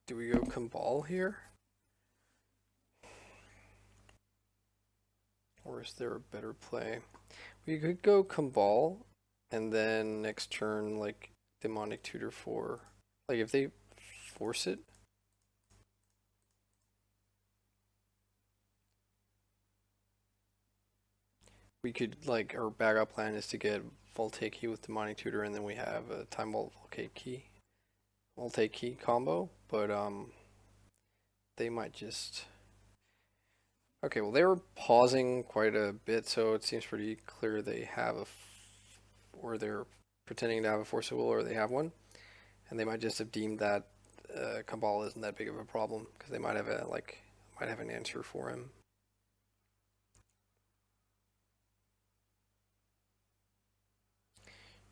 do we go Cabal here? Or is there a better play? We could go Cabal, and then next turn, like, Demonic Tutor for, like, if they force it. We could, like, our backup plan is to get Voltaic Key with Demonic Tutor, and then we have a Time Vault Voltaic Key. I'll take key combo, but they might just. Okay, well they were pausing quite a bit, so it seems pretty clear they have or they're pretending to have a force of will, or they have one, and they might just have deemed that Cabal isn't that big of a problem because they might have might have an answer for him.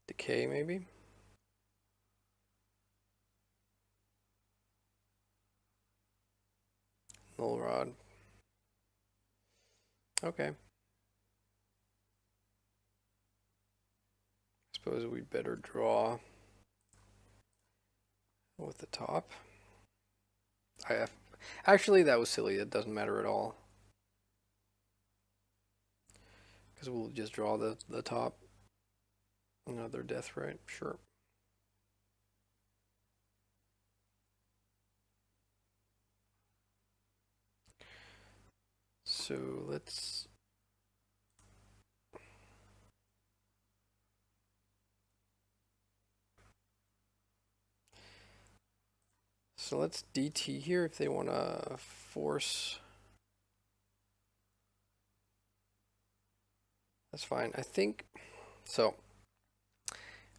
Decay maybe. Null Rod. Okay. Suppose we'd better draw with the top. Actually, that was silly. It doesn't matter at all. Because we'll just draw the top. Another death, right? Sure. So let's. So let's DT here if they want to force. That's fine. I think so.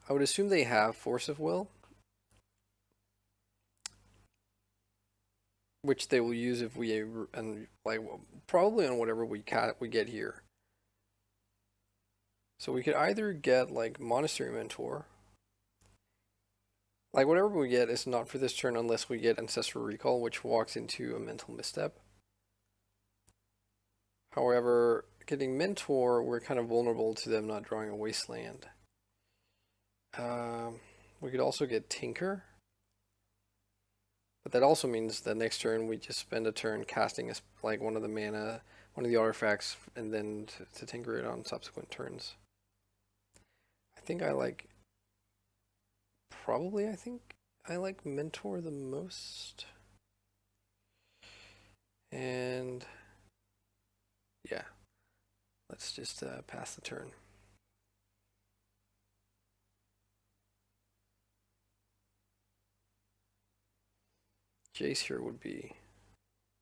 I would assume they have force of will, which they will use if we and like probably on whatever we get here. So we could either get like Monastery Mentor. Like whatever we get is not for this turn unless we get Ancestral Recall, which walks into a mental misstep. However, getting Mentor, we're kind of vulnerable to them not drawing a Wasteland. We could also get Tinker. But that also means that next turn we just spend a turn casting like one of the mana, one of the artifacts, and then to tinker it on subsequent turns. I think I like Mentor the most. And yeah, let's just pass the turn. Jace here would be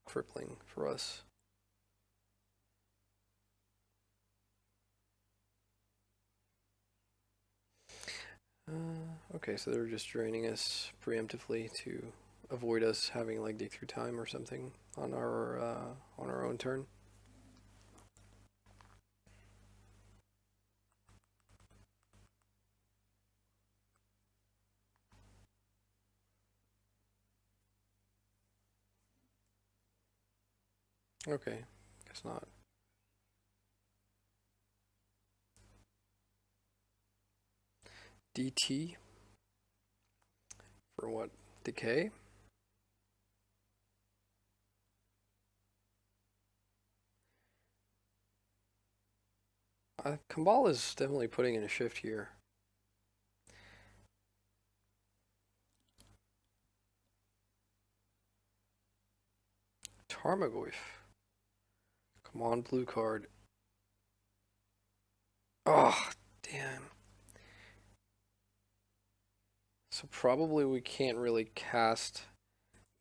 crippling for us. Okay, so they're just draining us preemptively to avoid us having like dig through time or something on our own turn. Okay, guess not. DT for what? Decay? Kambal is definitely putting in a shift here. Tarmogoyf. Come on, blue card. Oh, damn. So probably we can't really cast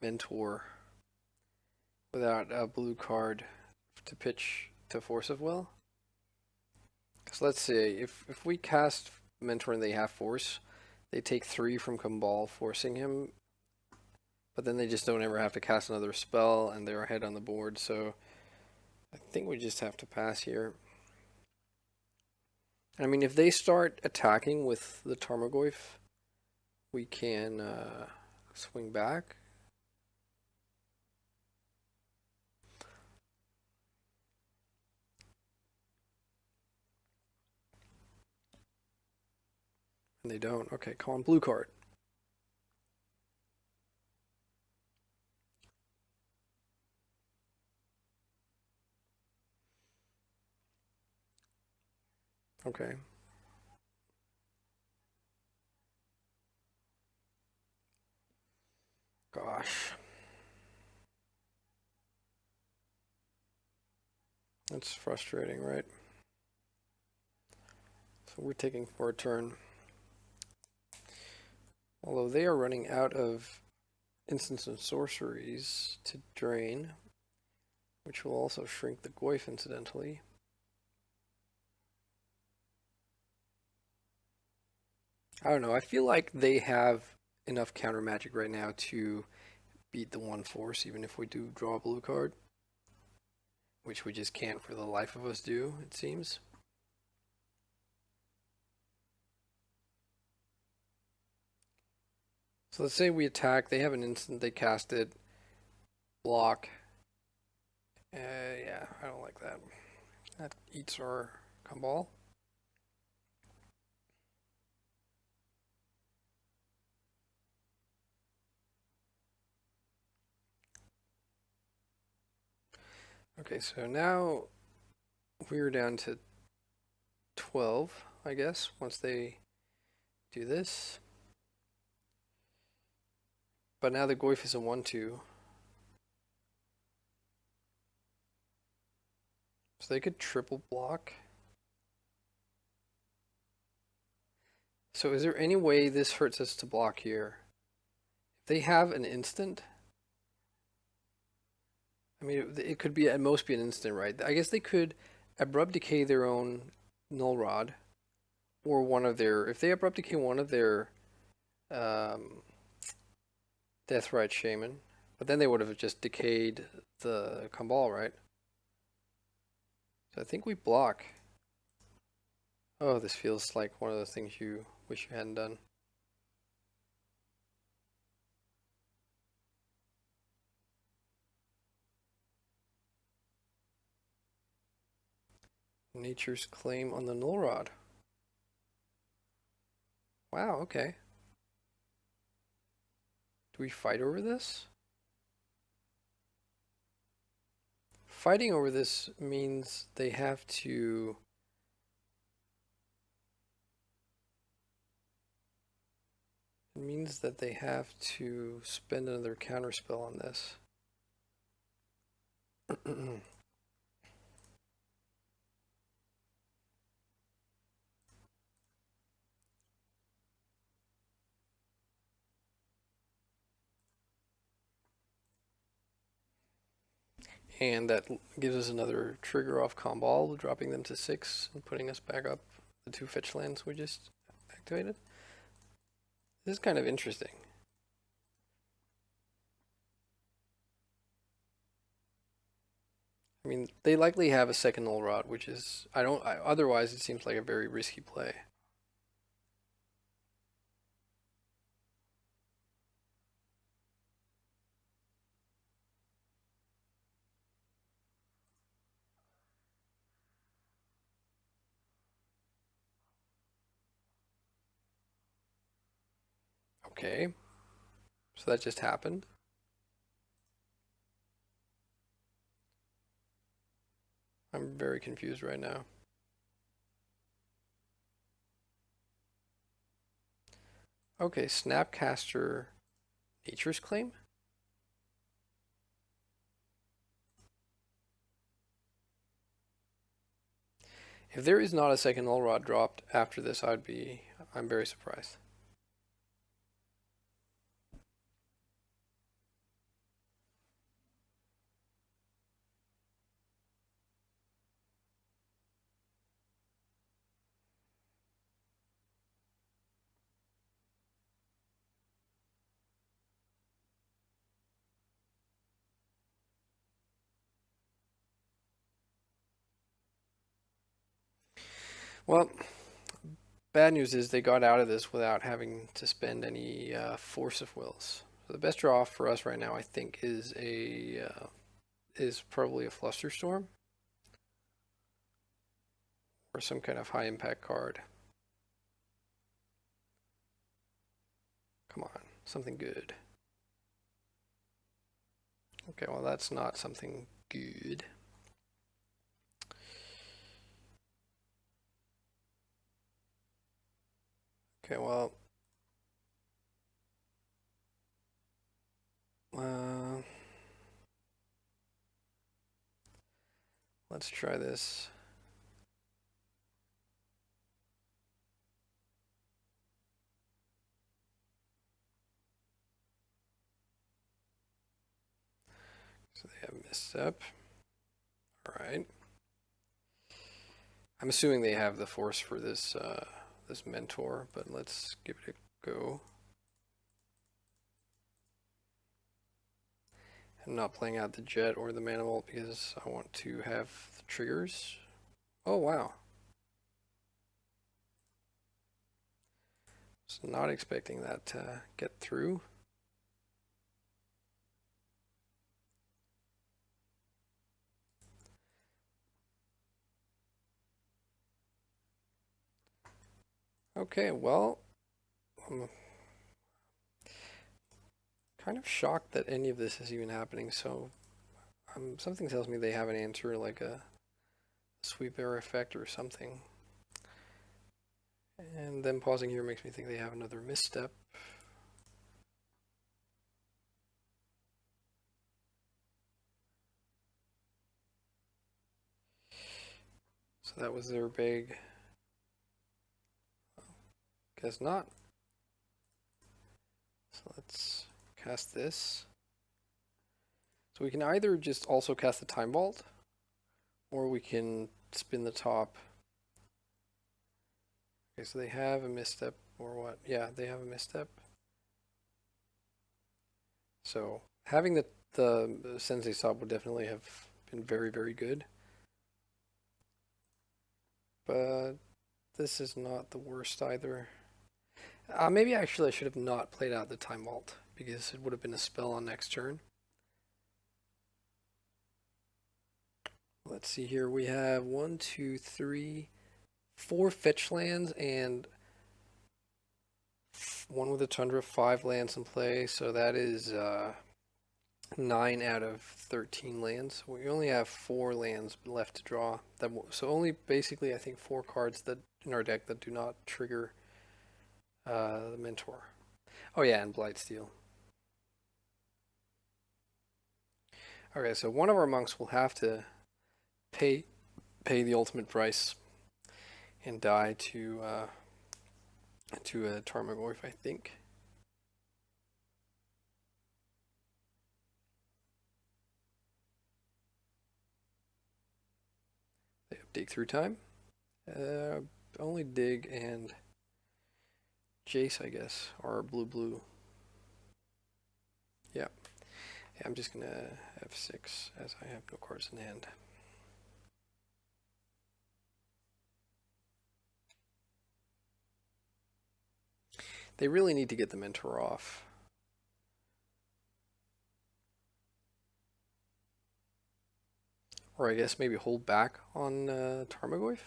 Mentor without a blue card to pitch to Force of Will. So let's see, if we cast Mentor and they have Force, they take 3 from Kambal, forcing him, but then they just don't ever have to cast another spell, and they're ahead on the board, so I think we just have to pass here. I mean, if they start attacking with the Tarmogoyf, we can swing back. And they don't. Okay, come on, blue card. Okay. Gosh. That's frustrating, right? So we're taking for a turn. Although they are running out of instants and sorceries to drain, which will also shrink the Goyf incidentally. I don't know, I feel like they have enough counter magic right now to beat the one force, even if we do draw a blue card. Which we just can't for the life of us do, it seems. So let's say we attack, they have an instant, they cast it, block. Yeah, I don't like that. That eats our Kumbal. Okay, so now we're down to 12, I guess, once they do this. But now the Goyf is a 1-2. So they could triple block. So is there any way this hurts us to block here? If they have an instant, I mean, it could be at most be an instant, right? I guess they could abrupt decay their own null rod, or one of their. If they abrupt decay one of their Deathrite Shaman, but then they would have just decayed the Kambal, right? So I think we block. Oh, this feels like one of those things you wish you hadn't done. Nature's Claim on the Null Rod. Wow, okay. Do we fight over this? Fighting over this means they have to... It means that they have to spend another counterspell on this. And that gives us another trigger off Kambal, dropping them to 6 and putting us back up the 2 fetch lands we just activated. This is kind of interesting. I mean, they likely have a second null rod, which is otherwise it seems like a very risky play. Okay, so that just happened. I'm very confused right now. Okay, Snapcaster Nature's Claim? If there is not a second null rod dropped after this, I'm very surprised. Well, bad news is they got out of this without having to spend any force of wills. So the best draw for us right now, I think, is probably a Flusterstorm or some kind of high impact card. Come on, something good. Okay, well that's not something good. Okay, well, let's try this. So they have misstep. Alright. I'm assuming they have the force for this this mentor, but let's give it a go. I'm not playing out the jet or the mana vault because I want to have the triggers. Oh wow. Was not expecting that to get through. Okay, well, I'm kind of shocked that any of this is even happening, so something tells me they have an answer, like a sweep air effect or something. And then pausing here makes me think they have another misstep. So that was their big... Guess not. So let's cast this. So we can either just also cast the Time Vault, or we can spin the top. Okay, so they have a misstep, or what? Yeah, they have a misstep. So having the Sensei stop would definitely have been very, very good. But this is not the worst either. Maybe actually I should have not played out the Time Vault, because it would have been a spell on next turn. Let's see here. We have 1, 2, 3, 4 fetch lands and 1 with a Tundra, 5 lands in play. So that is 9 out of 13 lands. We only have 4 lands left to draw. So only basically I think 4 cards that in our deck that do not trigger the Mentor. Oh yeah, and Blightsteel. Okay, so one of our monks will have to pay the ultimate price and die to a Tarmogoyf, I think. They have dig through time. Only dig and Jace, I guess, are blue. Yeah. I'm just gonna F6 as I have no cards in hand. They really need to get the Mentor off. Or I guess maybe hold back on Tarmogoyf.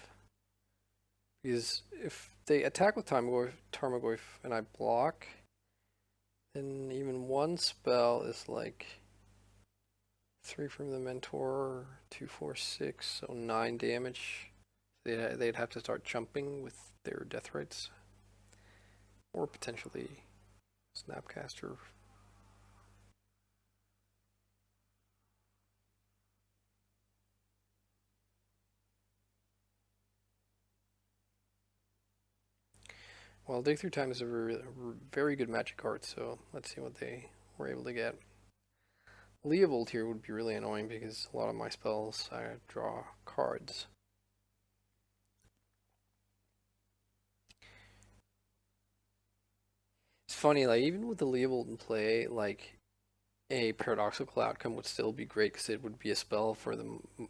Because if they attack with Tarmogoyf and I block, then even one spell is like 3 from the Mentor, 2, 4, 6, so 9 damage. They'd have to start jumping with their Death Rites. Or potentially Snapcaster. Well, Dig Through Time is a very good magic card, so let's see what they were able to get. Leovold here would be really annoying because a lot of my spells I draw cards. It's funny, like even with the Leovold in play, like a paradoxical outcome would still be great because it would be a spell for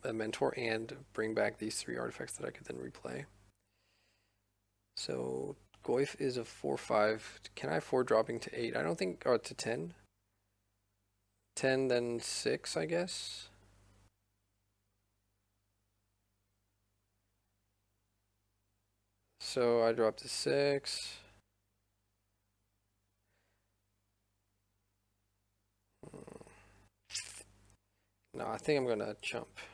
a Mentor and bring back these 3 artifacts that I could then replay. So Goyf is a 4/5. Can I afford dropping to 8? I don't think, or to 10. 10, then 6, I guess. So I drop to 6. No, I think I'm gonna jump. If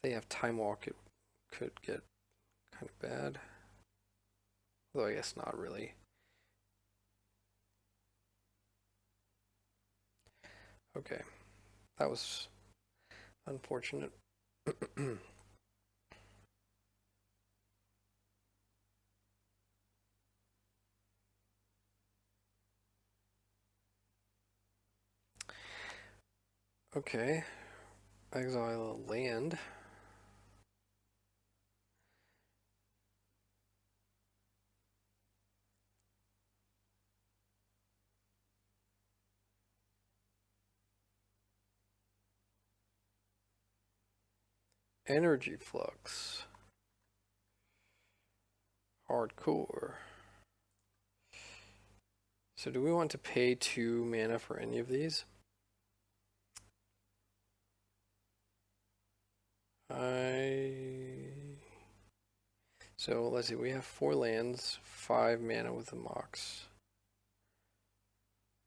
they have Time Walk, it could get kind of bad. Though I guess not really. Okay, that was unfortunate. Okay. Exile a land. Energy flux. Hardcore. So do we want to pay 2 mana for any of these? So let's see, we have 4 lands, 5 mana with the Mox.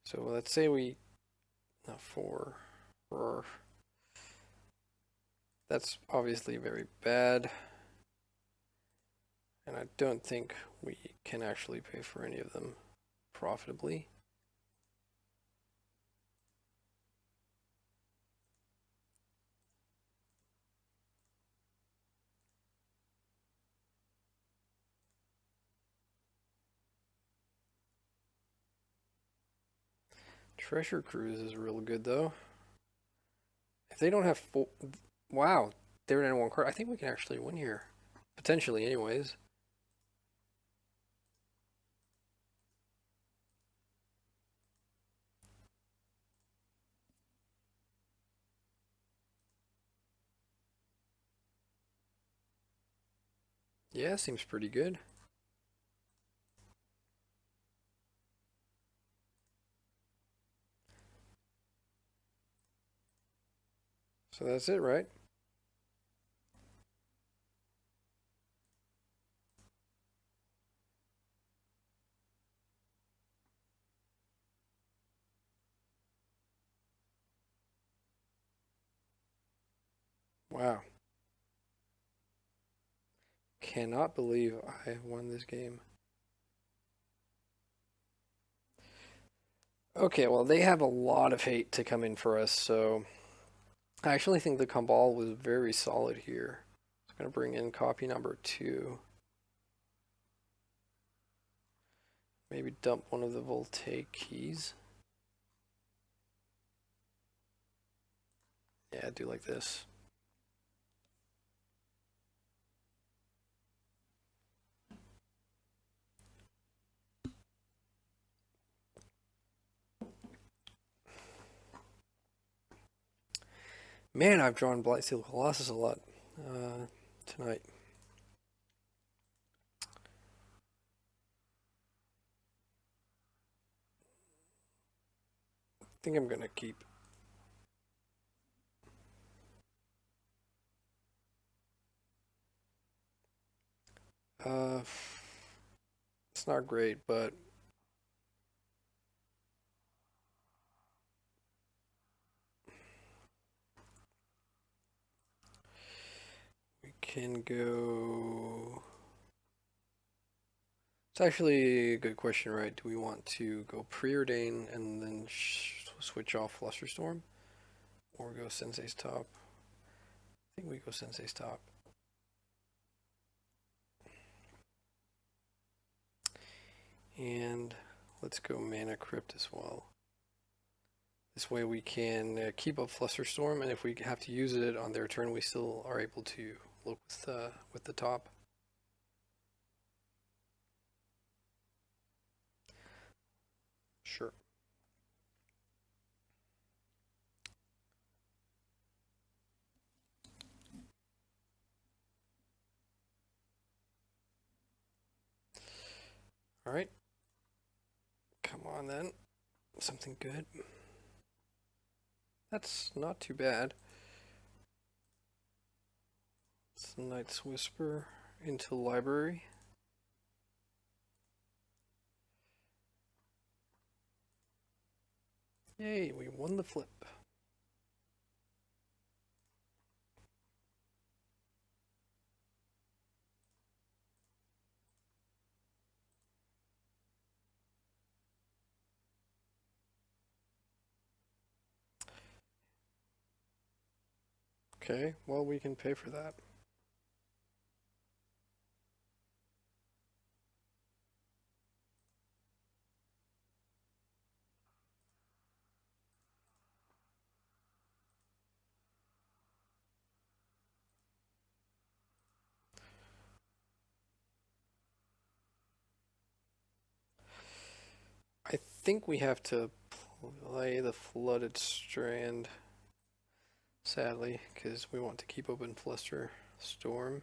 So let's say we, not 4, that's obviously very bad. And I don't think we can actually pay for any of them profitably. Treasure Cruise is real good though. If they don't have 4, wow, they're in 1 card. I think we can actually win here. Potentially anyways. Yeah, seems pretty good. So that's it, right? Wow. Cannot believe I won this game. Okay, well, they have a lot of hate to come in for us, so I actually think the Cabal was very solid here. It's going to bring in copy number 2. Maybe dump one of the Voltaic keys. Yeah, do like this. Man, I've drawn Blightsteel Colossus a lot tonight. I think I'm going to keep. It's not great, but we can go. It's actually a good question, right? Do we want to go Preordain and then switch off Flusterstorm? Or go Sensei's Top? I think we go Sensei's Top. And let's go Mana Crypt as well. This way we can keep up Flusterstorm, and if we have to use it on their turn, we still are able to look with the top. Sure. All right. Come on then. Something good. That's not too bad. It's Knight's Whisper into library. Yay, we won the flip. Okay, well, we can pay for that. I think we have to play the Flooded Strand, sadly, because we want to keep open Fluster Storm.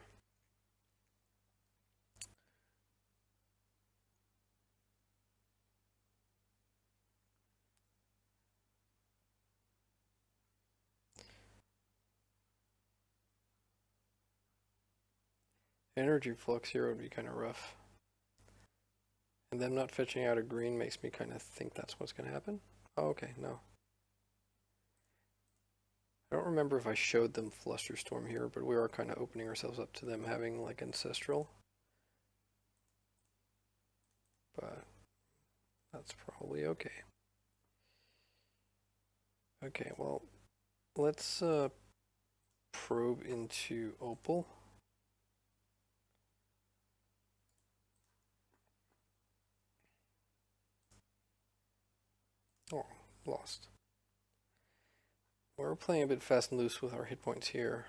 Energy Flux here would be kind of rough. And them not fetching out a green makes me kind of think that's what's going to happen. Oh, okay, no. I don't remember if I showed them Flusterstorm here, but we are kind of opening ourselves up to them having like Ancestral. But that's probably okay. Okay, well, let's probe into Opal. Oh, lost. We're playing a bit fast and loose with our hit points here.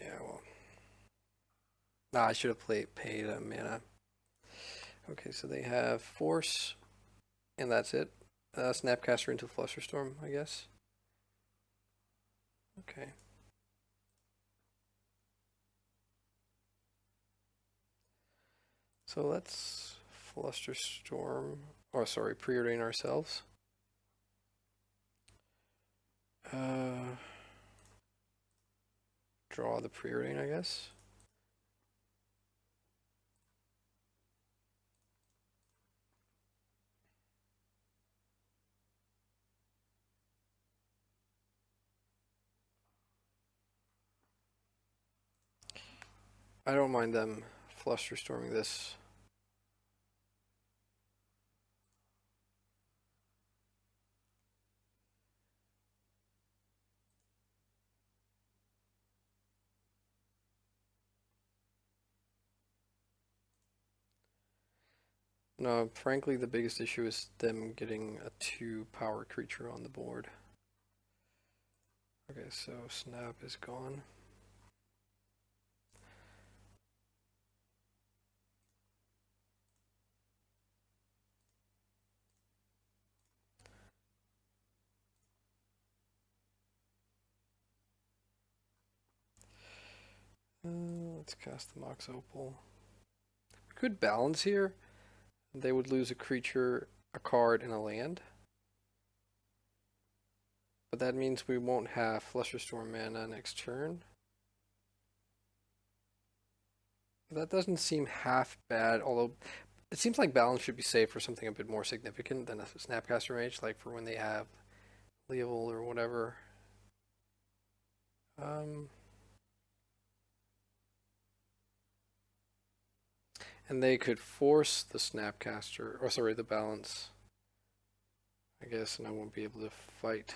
Yeah, well. Nah, I should have paid a mana. Okay, so they have Force, and that's it. Snapcaster into Flusterstorm, I guess. Okay. So let's Flusterstorm, or sorry, Preordain ourselves. Draw the Preordain, I guess. I don't mind them Flusterstorming this. No, frankly, the biggest issue is them getting a 2-power creature on the board. Okay, so Snap is gone. Let's cast the Mox Opal. We could balance here. They would lose a creature, a card, and a land. But that means we won't have Flusterstorm mana next turn. That doesn't seem half bad, although it seems like balance should be saved for something a bit more significant than a Snapcaster Mage, like for when they have Leoval or whatever. And they could force the Snapcaster, or sorry, the balance, I guess, and I won't be able to fight.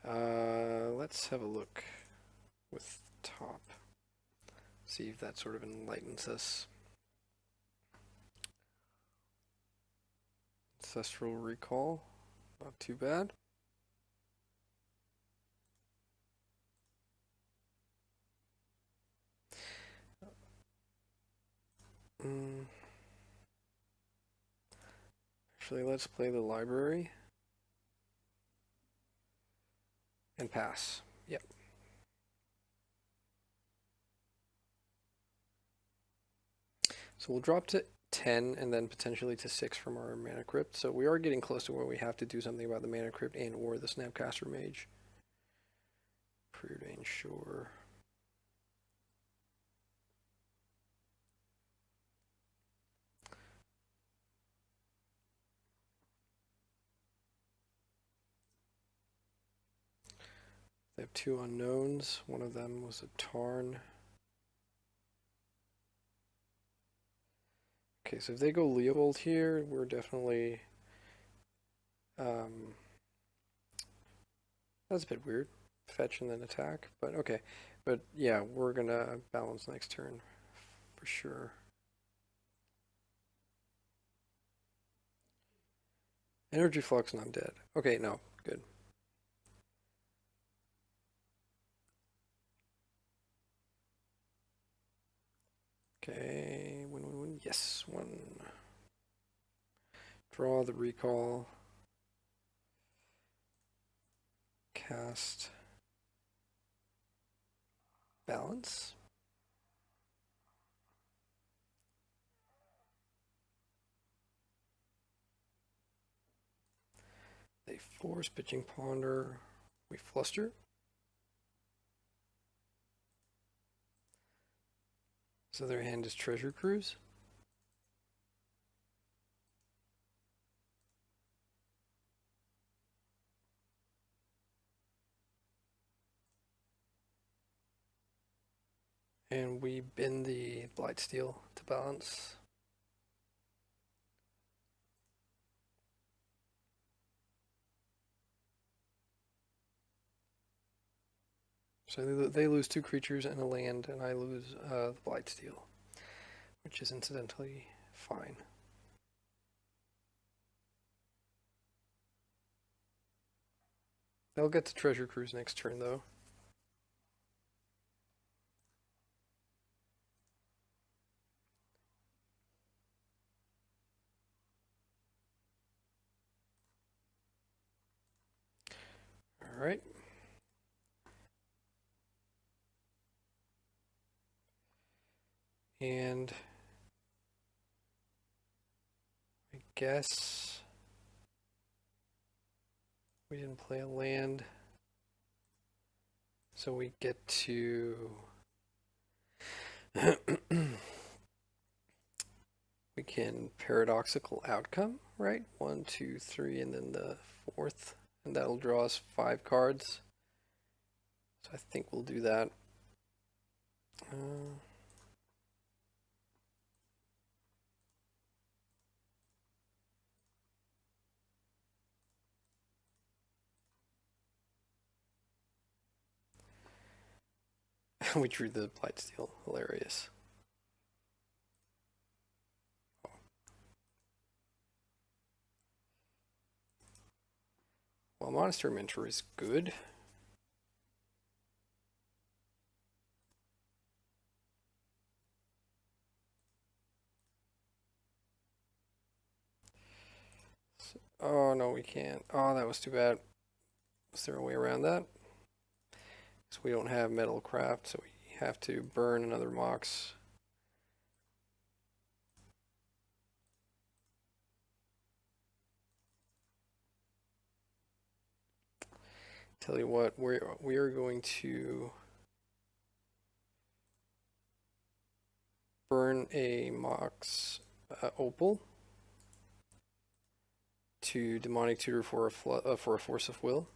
Let's have a look with top. See if that sort of enlightens us. Ancestral Recall, not too bad. Actually, let's play the library and pass. Yep. So we'll drop to 10 and then potentially to 6 from our Mana Crypt. So we are getting close to where we have to do something about the Mana Crypt and or the Snapcaster Mage. Preordain, sure. They have 2 unknowns. One of them was a Tarn. Okay, so if they go Leovold here, we're definitely... that's a bit weird. Fetch and then attack, but okay. But yeah, we're gonna balance next turn for sure. Energy Flux and I'm dead. Okay, no, good. Okay, win. Yes, one. Draw the recall. Cast. Balance. They force pitching ponder. We fluster. So their hand is treasure cruise. And we bend the Blightsteel to balance. So they lose 2 creatures and a land, and I lose the Blightsteel, which is incidentally fine. They'll get to Treasure Cruise next turn, though. All right. And I guess we didn't play a land, so we get to we can paradoxical outcome, right? 1, 2, 3, and then the 4th, and that'll draw us 5 cards. So I think we'll do that. We drew the Blightsteel. Hilarious. Well, Monster Mentor is good. Oh, no, we can't. Oh, that was too bad. Is there a way around that? So we don't have Metal Craft, so we have to burn another Mox. Tell you what, we are going to burn a Mox Opal to Demonic Tutor for a Force of Will.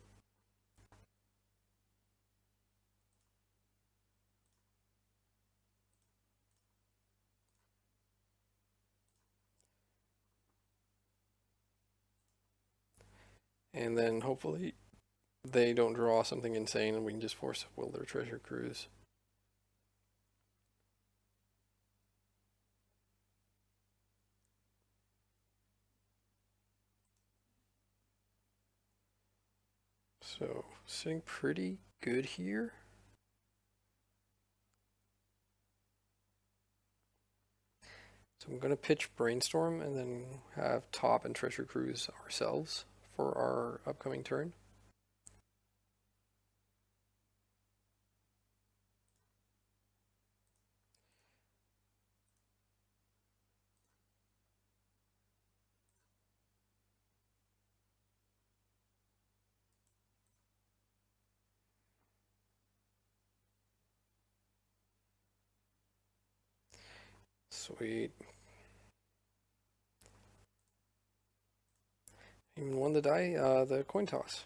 And then hopefully they don't draw something insane and we can just Force of Will their Treasure Cruise. So, sitting pretty good here. So I'm going to pitch Brainstorm and then have Top and Treasure Cruise ourselves for our upcoming turn. Sweet. Even won the the coin toss.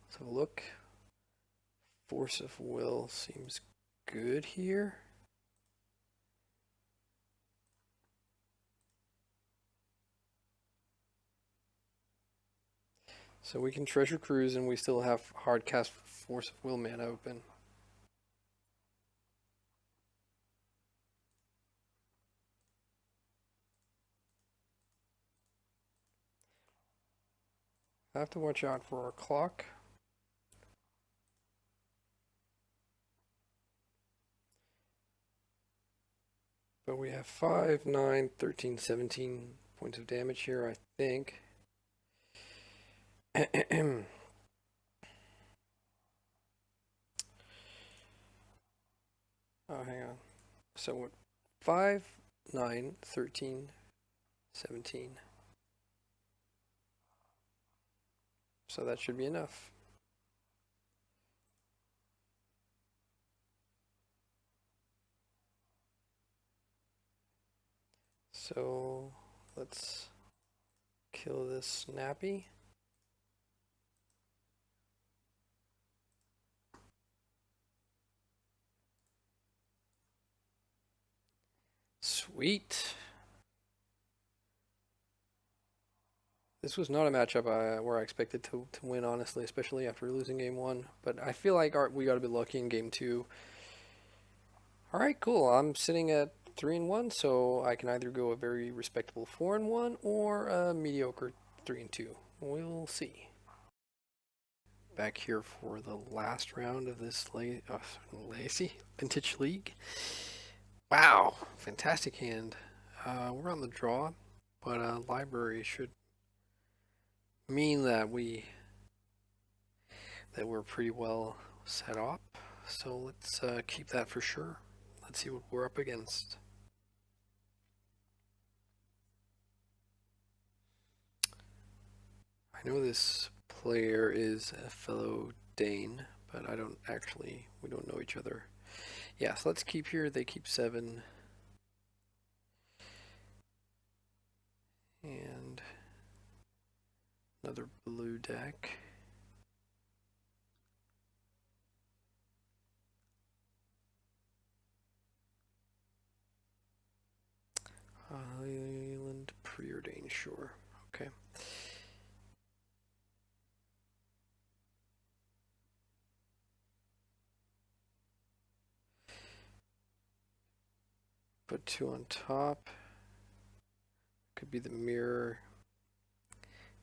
Let's have a look. Force of Will seems good here. So we can Treasure Cruise and we still have hard cast Force of Will mana open. I have to watch out for our clock. But we have 5, 9, 13, 17 points of damage here, I think. Oh, hang on. So what? 5, 9, 13, 17. So that should be enough. So let's kill this snappy. Sweet. This was not a matchup where I expected to win, honestly, especially after losing game 1. But I feel like we got to be lucky in game 2. All right, cool. I'm sitting at 3-1, so I can either go a very respectable 4-1 or a mediocre 3-2. We'll see. Back here for the last round of this Lacy Vintage League. Wow, fantastic hand. We're on the draw, but library should mean that we're pretty well set up. So let's keep that for sure. Let's see what we're up against. I know this player is a fellow Dane, but we don't know each other. Yeah, so let's keep here. They keep 7. And another blue deck. Island preordained, sure. Okay. Put 2 on top. Could be the mirror.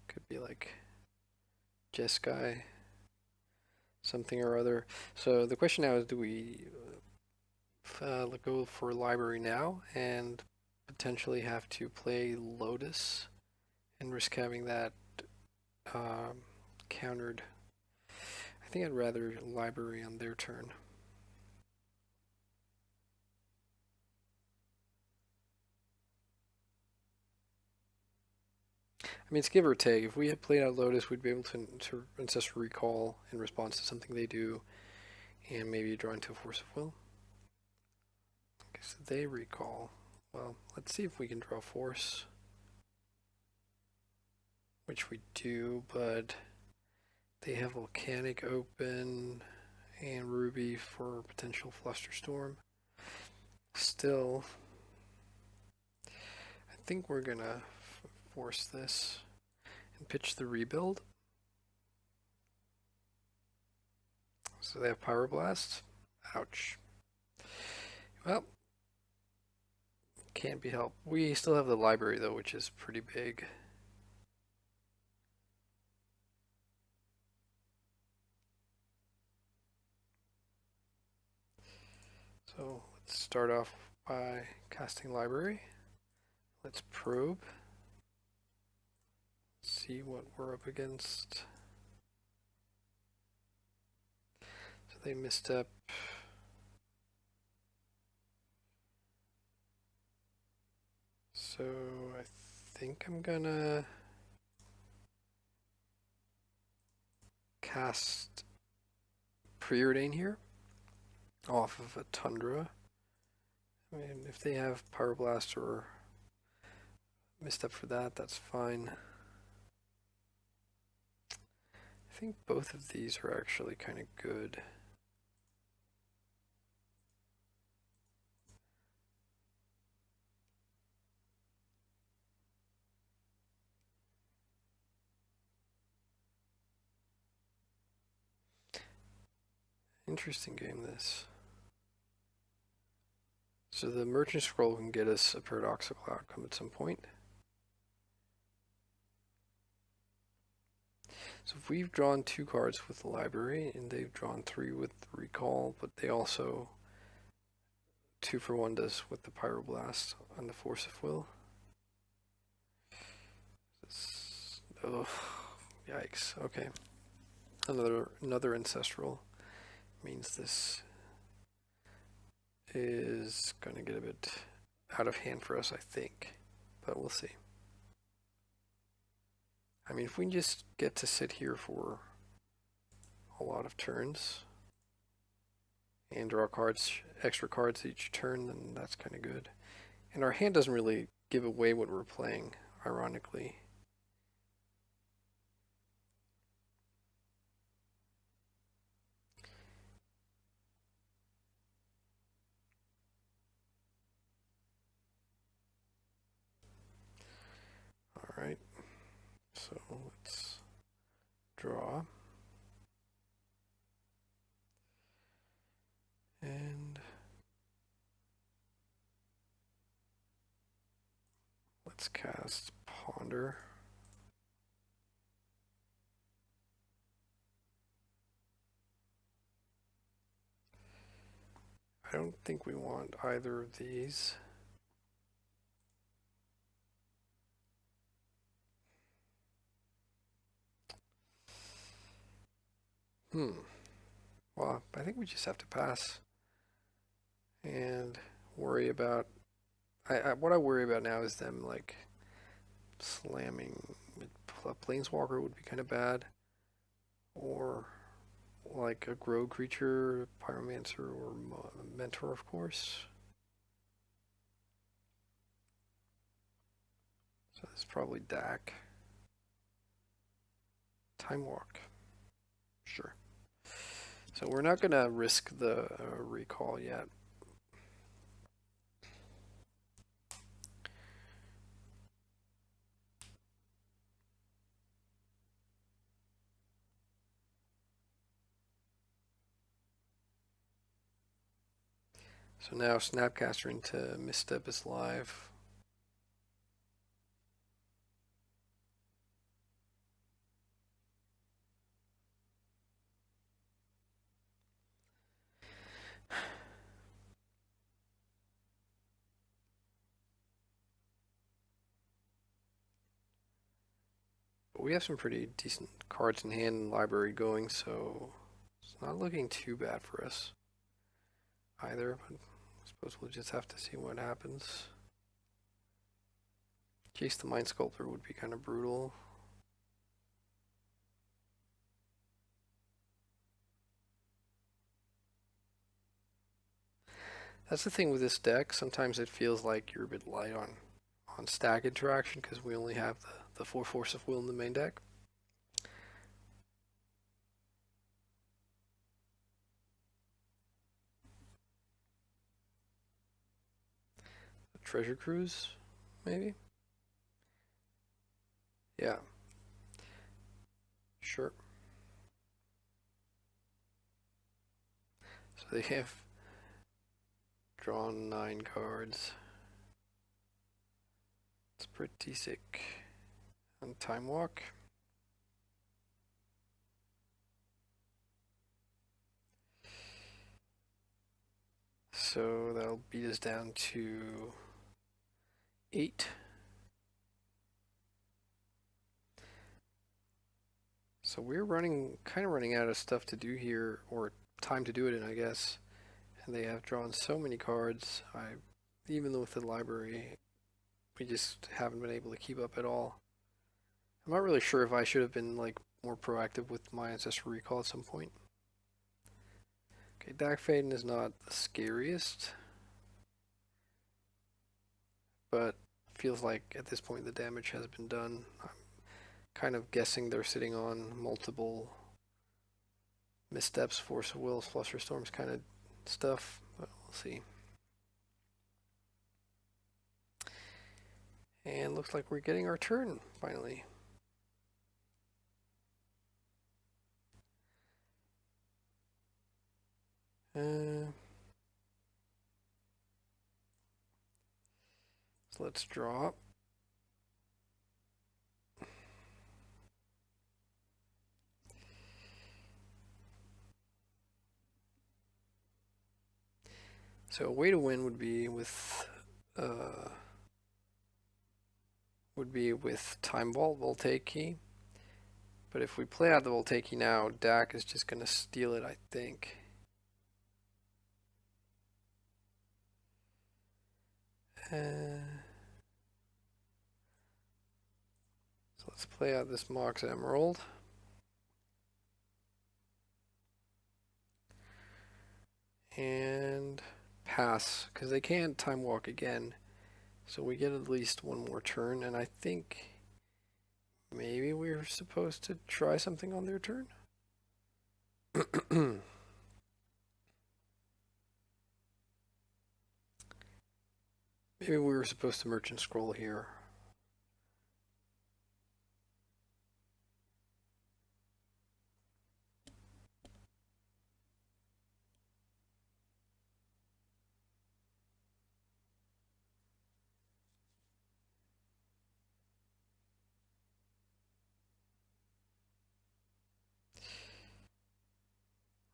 Could be like Jeskai. Something or other. So the question now is, do we go for library now and potentially have to play Lotus and risk having that countered? I think I'd rather library on their turn. I mean, it's give or take. If we had played out Lotus, we'd be able to Ancestral Recall in response to something they do, and maybe draw into a Force of Will. Okay, so they recall. Well, let's see if we can draw Force. Which we do, but they have Volcanic open and Ruby for potential Flusterstorm. Still, I think we're gonna force this and pitch the rebuild. So they have Pyroblast. Ouch. Well, can't be helped. We still have the library though, which is pretty big. So let's start off by casting library. Let's probe. See what we're up against. So they misstep. So I think I'm gonna cast Preordain here off of a Tundra. I mean, if they have Pyroblast or misstep for that, that's fine. I think both of these are actually kind of good. Interesting game, this. So the Merchant Scroll can get us a paradoxical outcome at some point. So if we've drawn 2 cards with the library, and they've drawn 3 with the recall, but they also 2 for 1 does with the pyroblast on the force of will. Oh, yikes. Okay. Another ancestral means this is going to get a bit out of hand for us, I think. But we'll see. I mean, if we just get to sit here for a lot of turns and draw cards, extra cards each turn, then that's kind of good. And our hand doesn't really give away what we're playing, ironically. Alright, so let's draw. And let's cast Ponder. I don't think we want either of these. Well, I think we just have to pass and worry about. What I worry about now is them like slamming. A planeswalker would be kind of bad, or like a grow creature, pyromancer, or mentor, of course. So this is probably DAC. Time walk. Sure. So we're not gonna risk the recall yet. So now Snapcaster into Misstep is live. But we have some pretty decent cards in hand and library going, so it's not looking too bad for us either, but I suppose we'll just have to see what happens. Chase the Mind Sculptor would be kind of brutal. That's the thing with this deck. Sometimes it feels like you're a bit light on stack interaction because we only have the 4 Force of Will in the main deck. Treasure Cruise, maybe? Yeah. Sure. So they have drawn 9 cards. It's pretty sick. On Time Walk. So that'll beat us down to 8. So we're kind of running out of stuff to do here, or time to do it in, I guess. And they have drawn so many cards. Even with the library, we just haven't been able to keep up at all. I'm not really sure if I should have been like more proactive with my Ancestral Recall at some point. Okay, Dark Faden is not the scariest, but feels like at this point the damage has been done. I'm kind of guessing they're sitting on multiple missteps, Force of Will, Fluster Storms kind of stuff, but we'll see. And looks like we're getting our turn finally. So let's draw. So a way to win would be with Time Vault, Voltaic Key. But if we play out the Voltaic Key now, Dak is just going to steal it, I think. So let's play out this Mox Emerald. And pass, because they can't Time Walk again. So we get at least one more turn, and I think maybe we're supposed to try something on their turn. Maybe we were supposed to Merchant Scroll here.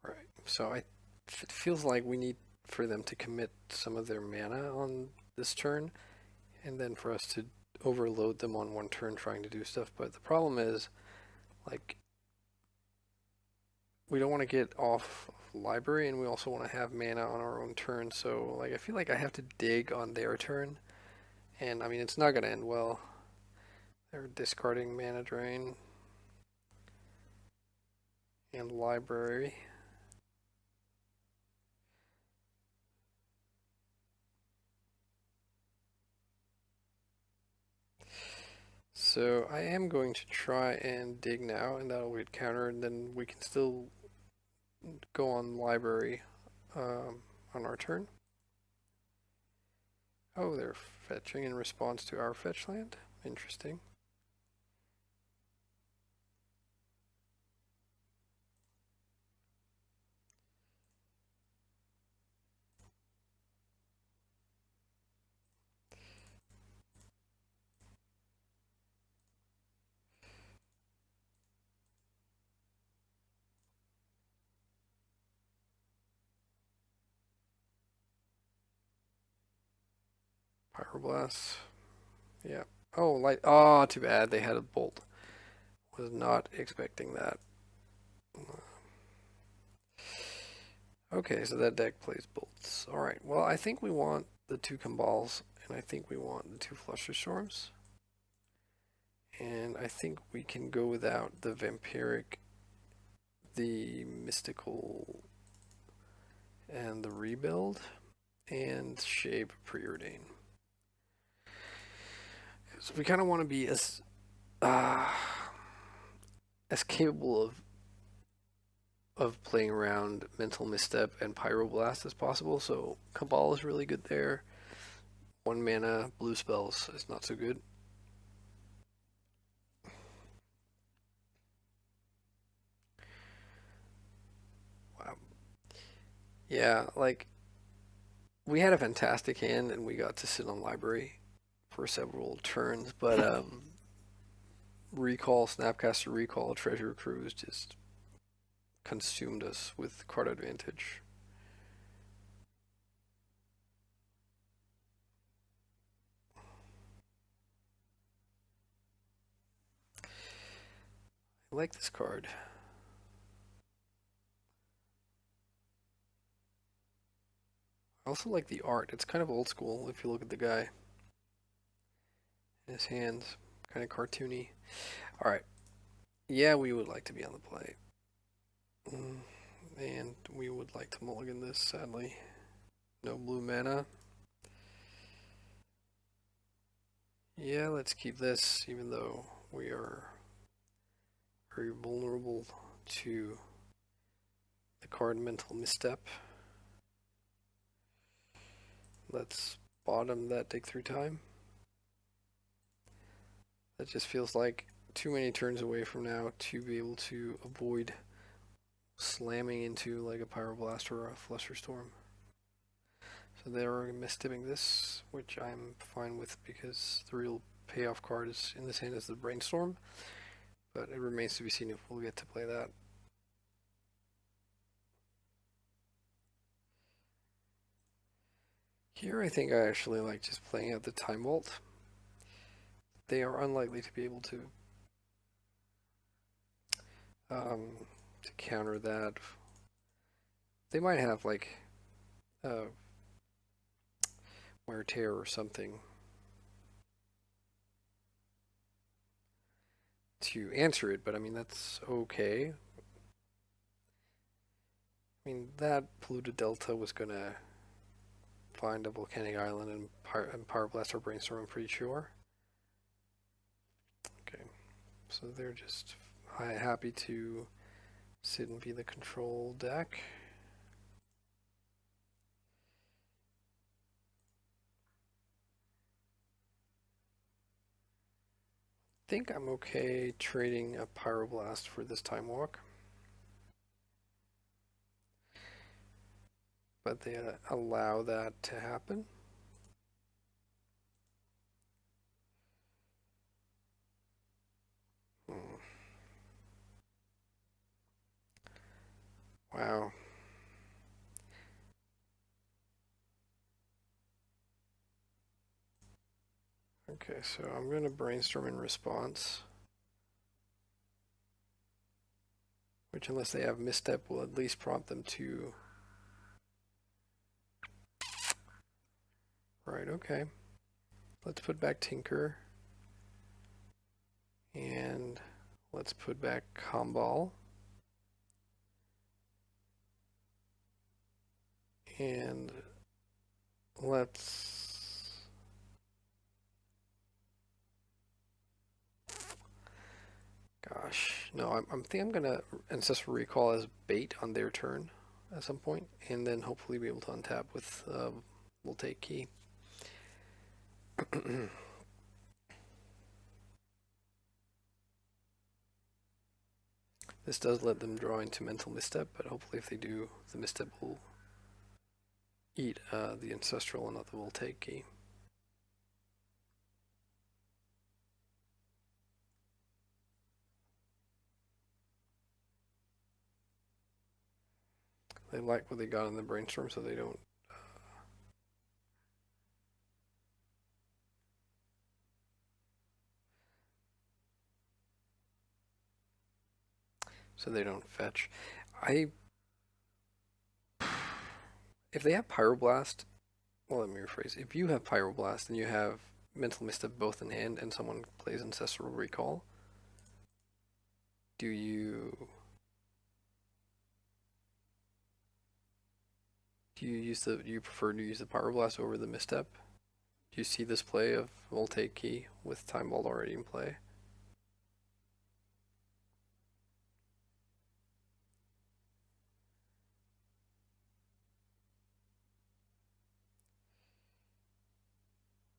Right. So it feels like we need for them to commit some of their mana on this turn, and then for us to overload them on one turn trying to do stuff. But the problem is, like, we don't want to get off of library, and we also want to have mana on our own turn. So, like, I feel like I have to dig on their turn, and I mean, it's not going to end well. They're discarding mana drain and library. So I am going to try and dig now, and that'll get countered, and then we can still go on library on our turn. Oh, they're fetching in response to our fetch land. Interesting. Pyroblast. Yeah. Oh, light. Oh, too bad. They had a bolt. Was not expecting that. Okay, so that deck plays bolts. Alright, well, I think we want the two Cabals, and I think we want the two Flusterstorms. And I think we can go without the Vampiric, the Mystical, and the Rebuild, and Shape Preordain. So we kind of want to be as capable of playing around Mental Misstep and Pyroblast as possible. So Cabal is really good there. 1 mana blue spells is not so good. Wow. Yeah, like, we had a fantastic hand and we got to sit on library for several turns, but Recall, Snapcaster Recall, Treasure Cruise just consumed us with card advantage. I like this card. I also like the art. It's kind of old school if you look at the guy. His hands, kind of cartoony. Alright. Yeah, we would like to be on the play. And we would like to mulligan this, sadly. No blue mana. Yeah, let's keep this, even though we are very vulnerable to the card Mental Misstep. Let's bottom that dig through time. That just feels like too many turns away from now to be able to avoid slamming into like a Pyroblast or a Flusterstorm. So they're misstepping this, which I'm fine with because the real payoff card is in this hand is the Brainstorm. But it remains to be seen if we'll get to play that. Here I think I actually like just playing out the Time Vault. They are unlikely to be able um, to counter that. They might have like wear tear or something to answer it, but I mean that's okay. I mean that polluted delta was gonna find a volcanic island and power blast our brainstorm. I'm pretty sure. Okay, so they're just happy to sit and be the control deck. I think I'm okay trading a pyroblast for this time walk. But they allow that to happen. Hmm. Wow. Okay, so I'm going to brainstorm in response. Which, unless they have misstep, will at least prompt them to... Right, okay. Let's put back Tinker. And let's put back Comball. And let's... Gosh, no, I think I'm gonna Ancestral Recall as bait on their turn at some point, and then hopefully be able to untap with We'll Take Key. This does let them draw into Mental Misstep, but hopefully if they do, the Misstep will eat the Ancestral and not the Will Take Key. They like what they got in the Brainstorm, so they don't... so they don't fetch. If they have Pyroblast... Well, let me rephrase. If you have Pyroblast and you have Mental Misstep both in hand and someone plays Ancestral Recall, do you prefer to use the Pyroblast over the Misstep? Do you see this play of Will Take Key with Time Vault already in play?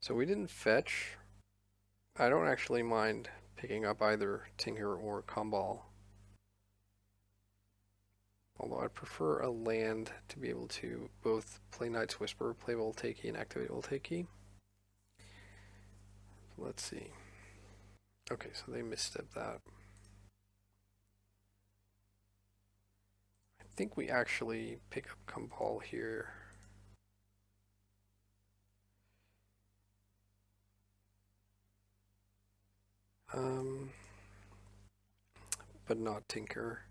So we didn't fetch. I don't actually mind picking up either Tinker or Comball. Although I'd prefer a land to be able to both play Night's Whisper, play Voltaic, and activate Voltaic. Let's see. Okay, so they misstepped that. I think we actually pick up Comball here. But not Tinker.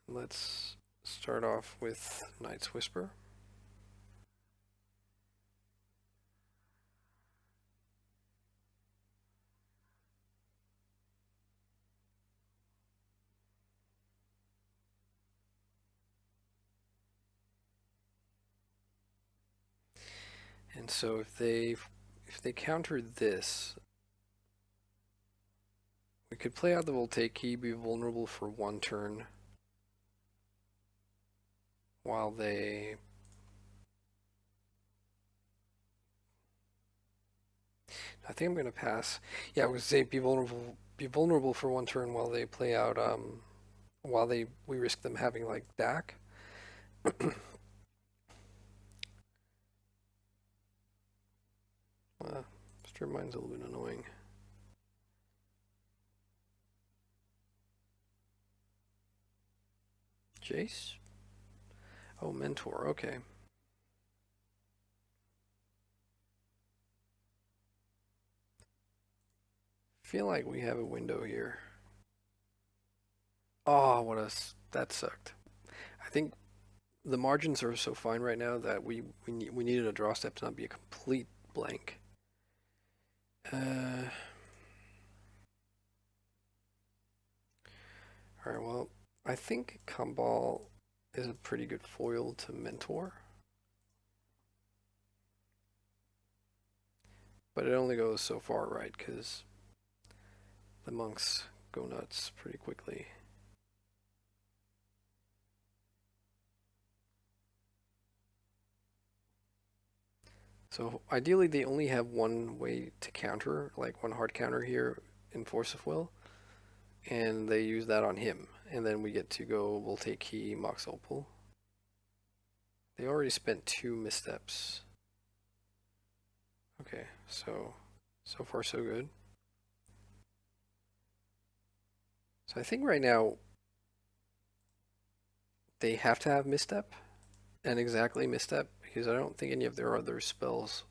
Let's start off with Night's Whisper. And so if they counter this, we could play out the Voltaic Key, be vulnerable for one turn while they... I think I'm going to pass. Yeah, I would say be vulnerable for one turn while they play out, while we risk them having like DAC. Strip Mine's a little bit annoying. Jace? Oh, Mentor, okay. feel like we have a window here. Oh, that sucked. I think the margins are so fine right now that we needed a draw step to not be a complete blank. All right, well, I think Kambal is a pretty good foil to Mentor. But it only goes so far, right? Because the monks go nuts pretty quickly. So ideally they only have one way to counter, like one hard counter here in Force of Will, and they use that on him. And then we get to go, we'll take key, Mox Opal. They already spent 2 missteps. Okay, so far so good. So I think right now they have to have misstep and exactly misstep because I don't think any of their other spells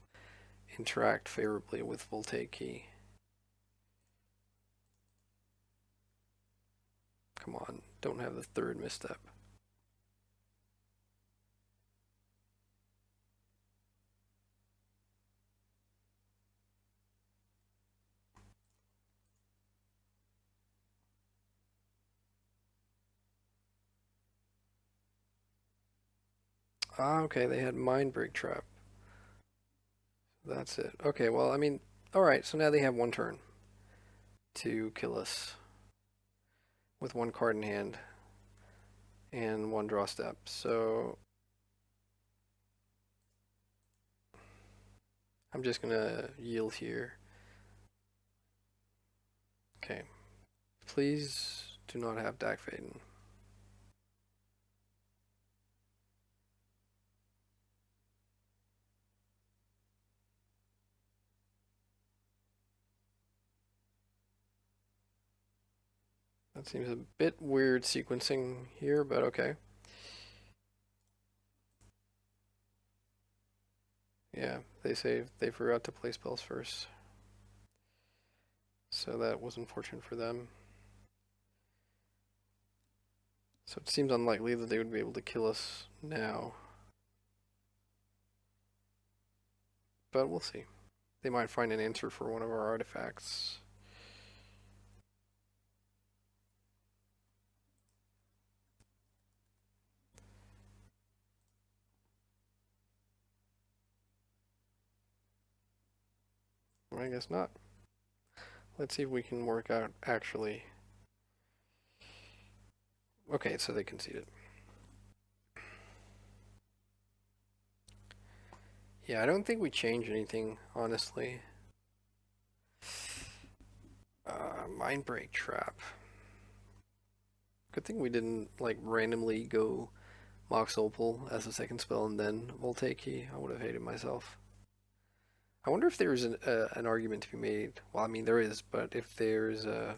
interact favorably with Voltaic Key. Come on, don't have the 3rd misstep. Ah, okay, they had Mind Break Trap. That's it. Okay, well, I mean, alright, so now they have 1 turn to kill us with 1 card in hand and 1 draw step. So I'm just gonna yield here. Okay. Please do not have Dak Faden. That seems a bit weird sequencing here, but okay. Yeah, they say they forgot to play spells first. So that was unfortunate for them. So it seems unlikely that they would be able to kill us now. But we'll see. They might find an answer for one of our artifacts. I guess not. Let's see if we can work out actually. Okay, so they conceded. Yeah, I don't think we change anything, honestly. Mind Break Trap. Good thing we didn't, like, randomly go Mox Opal as a 2nd spell and then Voltaic Key. I would have hated myself. I wonder if there's an argument to be made. Well, I mean, there is, but if there's a...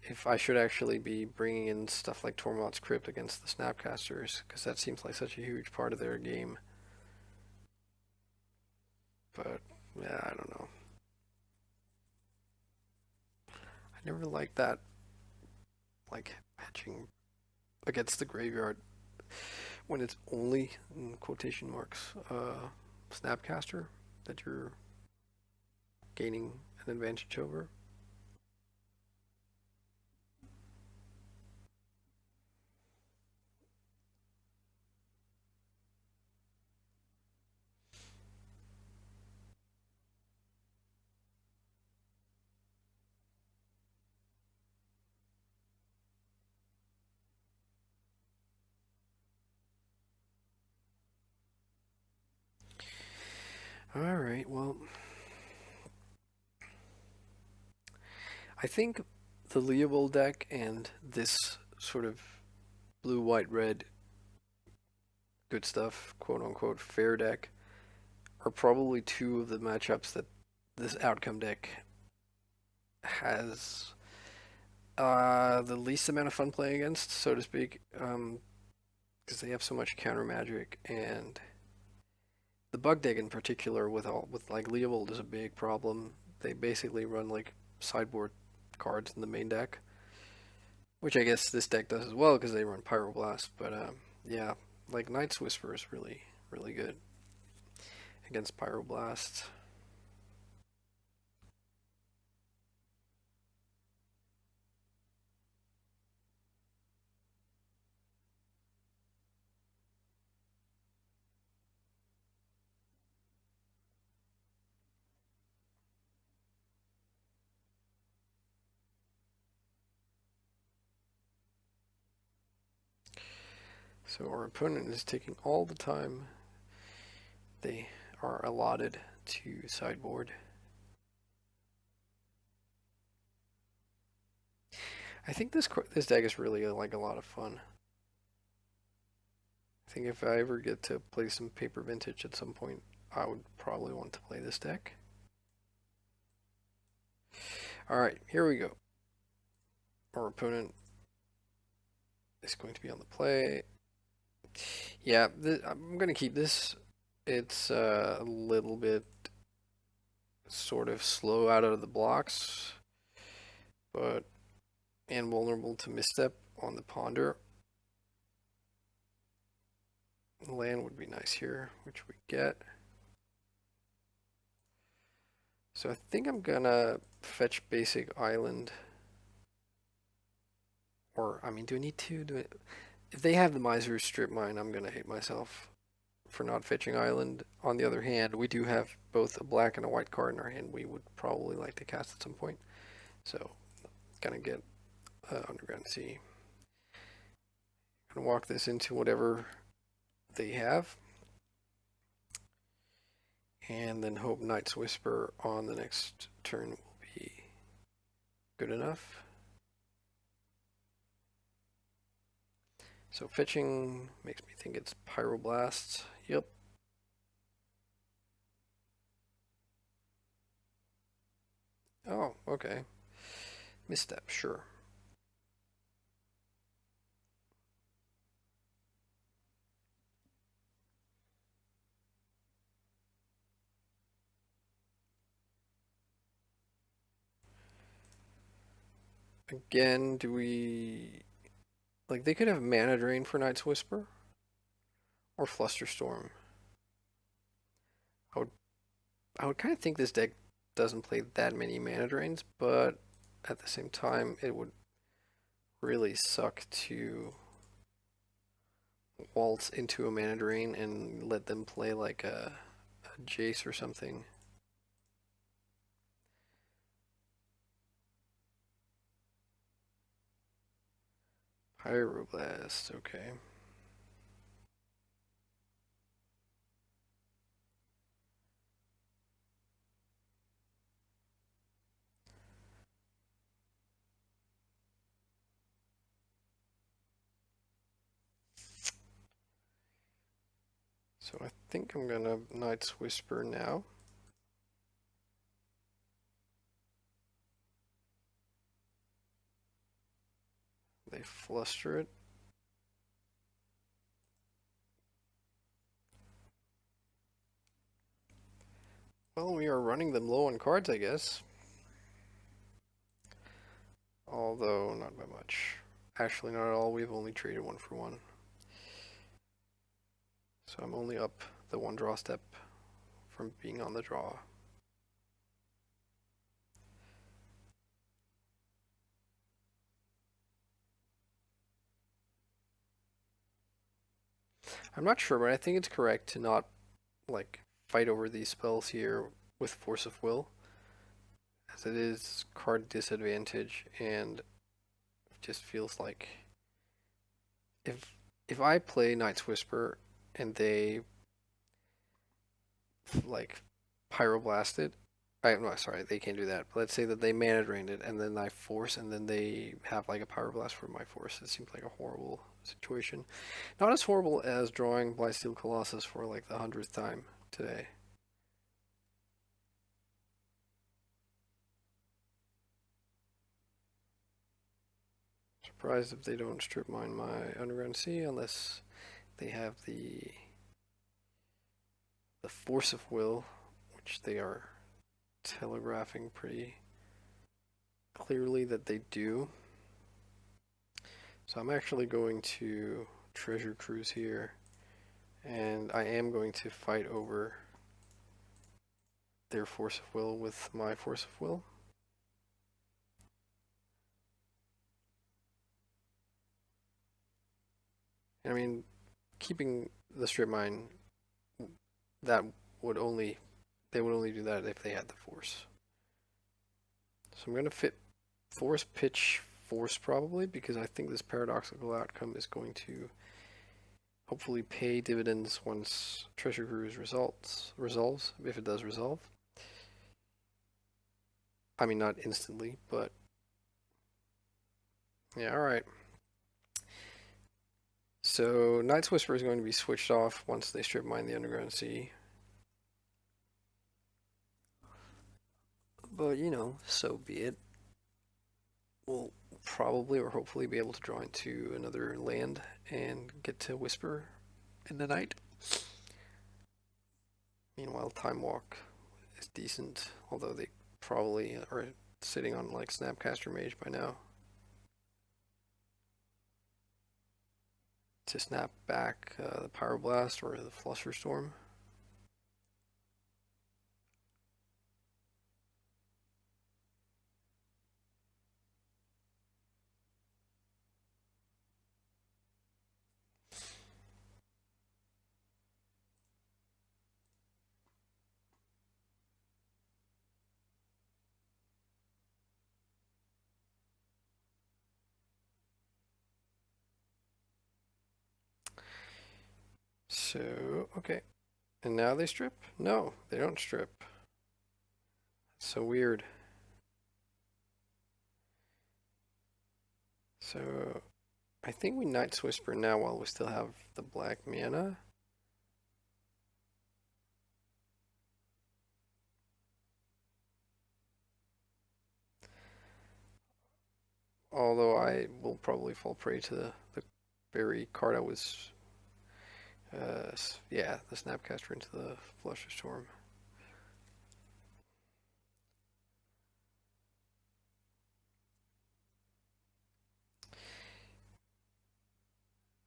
If I should actually be bringing in stuff like Tormod's Crypt against the Snapcasters, because that seems like such a huge part of their game. But, yeah, I don't know. I never liked that, like, hatching against the graveyard when it's only, in quotation marks, Snapcaster that you're gaining an advantage over. Alright, well, I think the Leovold deck and this sort of blue, white, red good stuff, quote unquote, fair deck are probably 2 of the matchups that this outcome deck has the least amount of fun playing against, so to speak, because they have so much counter magic, and the bug deck in particular with like Leovold is a big problem. They basically run like sideboard cards in the main deck, which I guess this deck does as well because they run Pyroblast. But yeah, like Night's Whisper is really really good against Pyroblast. So our opponent is taking all the time they are allotted to sideboard. I think this deck is really like a lot of fun. I think if I ever get to play some Paper Vintage at some point, I would probably want to play this deck. Alright, here we go. Our opponent is going to be on the play. Yeah, I'm going to keep this. It's a little bit sort of slow out of the blocks, but and vulnerable to misstep on the ponder. Land would be nice here, which we get. So I think I'm gonna fetch basic island. Or, I mean, do I need to do it? If they have the Miser Strip Mine, I'm gonna hate myself for not fetching island. On the other hand, we do have both a black and a white card in our hand we would probably like to cast at some point. So, gonna get Underground Sea. Gonna walk this into whatever they have. And then hope Night's Whisper on the next turn will be good enough. So fetching makes me think it's Pyroblast. Yep. Oh, okay. Misstep, sure. Again, do we... Like, they could have Mana Drain for Night's Whisper. Or Flusterstorm. I would kind of think this deck doesn't play that many Mana Drains, but at the same time, it would really suck to waltz into a Mana Drain and let them play like a Jace or something. Pyroblast, okay. So I think I'm gonna Night's Whisper now. They fluster it. Well, we are running them low on cards, I guess. Although, not by much. Actually, not at all. We've only traded 1 for 1. So I'm only up the 1 draw step from being on the draw. I'm not sure, but I think it's correct to not, like, fight over these spells here with Force of Will, as it is card disadvantage, and it just feels like if I play Night's Whisper and they like Pyroblast it, no, sorry, they can't do that. But let's say that they Mana Drained it and then I force, and then they have like a Pyroblast for my force. It seems like a horrible situation. Not as horrible as drawing Blightsteel Colossus for like the 100th time today. Surprised if they don't strip mine my Underground Sea unless they have the Force of Will, which they are telegraphing pretty clearly that they do. So I'm actually going to treasure cruise here, and I am going to fight over their force of will with my force of will. I mean, keeping the strip mine, that would only, they would only do that if they had the force. So I'm going to fit force, pitch, force probably, because I think this paradoxical outcome is going to hopefully pay dividends once Treasure Cruise resolves, if it does resolve. I mean, not instantly, but yeah, alright. So Night's Whisper is going to be switched off once they strip mine the Underground Sea. But, you know, so be it. We'll probably or hopefully be able to draw into another land and get to Whisper in the night. Meanwhile, Time Walk is decent, although they probably are sitting on like Snapcaster Mage by now. To snap back the Pyroblast or the Flusterstorm. So, okay. And now they strip? No, they don't strip. That's so weird. So, I think we Night's Whisper now while we still have the black mana. Although I will probably fall prey to the very card I was, yeah, the Snapcaster into the Flusterstorm.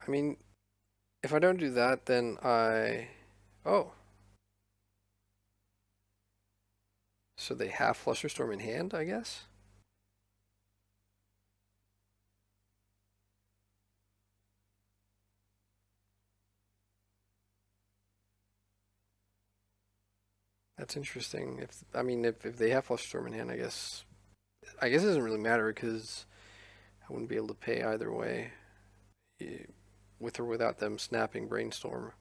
I mean, if I don't do that, then oh. So they have Flusterstorm in hand, I guess? That's interesting. If they have Flusterstorm in hand, I guess it doesn't really matter because I wouldn't be able to pay either way, with or without them snapping Brainstorm.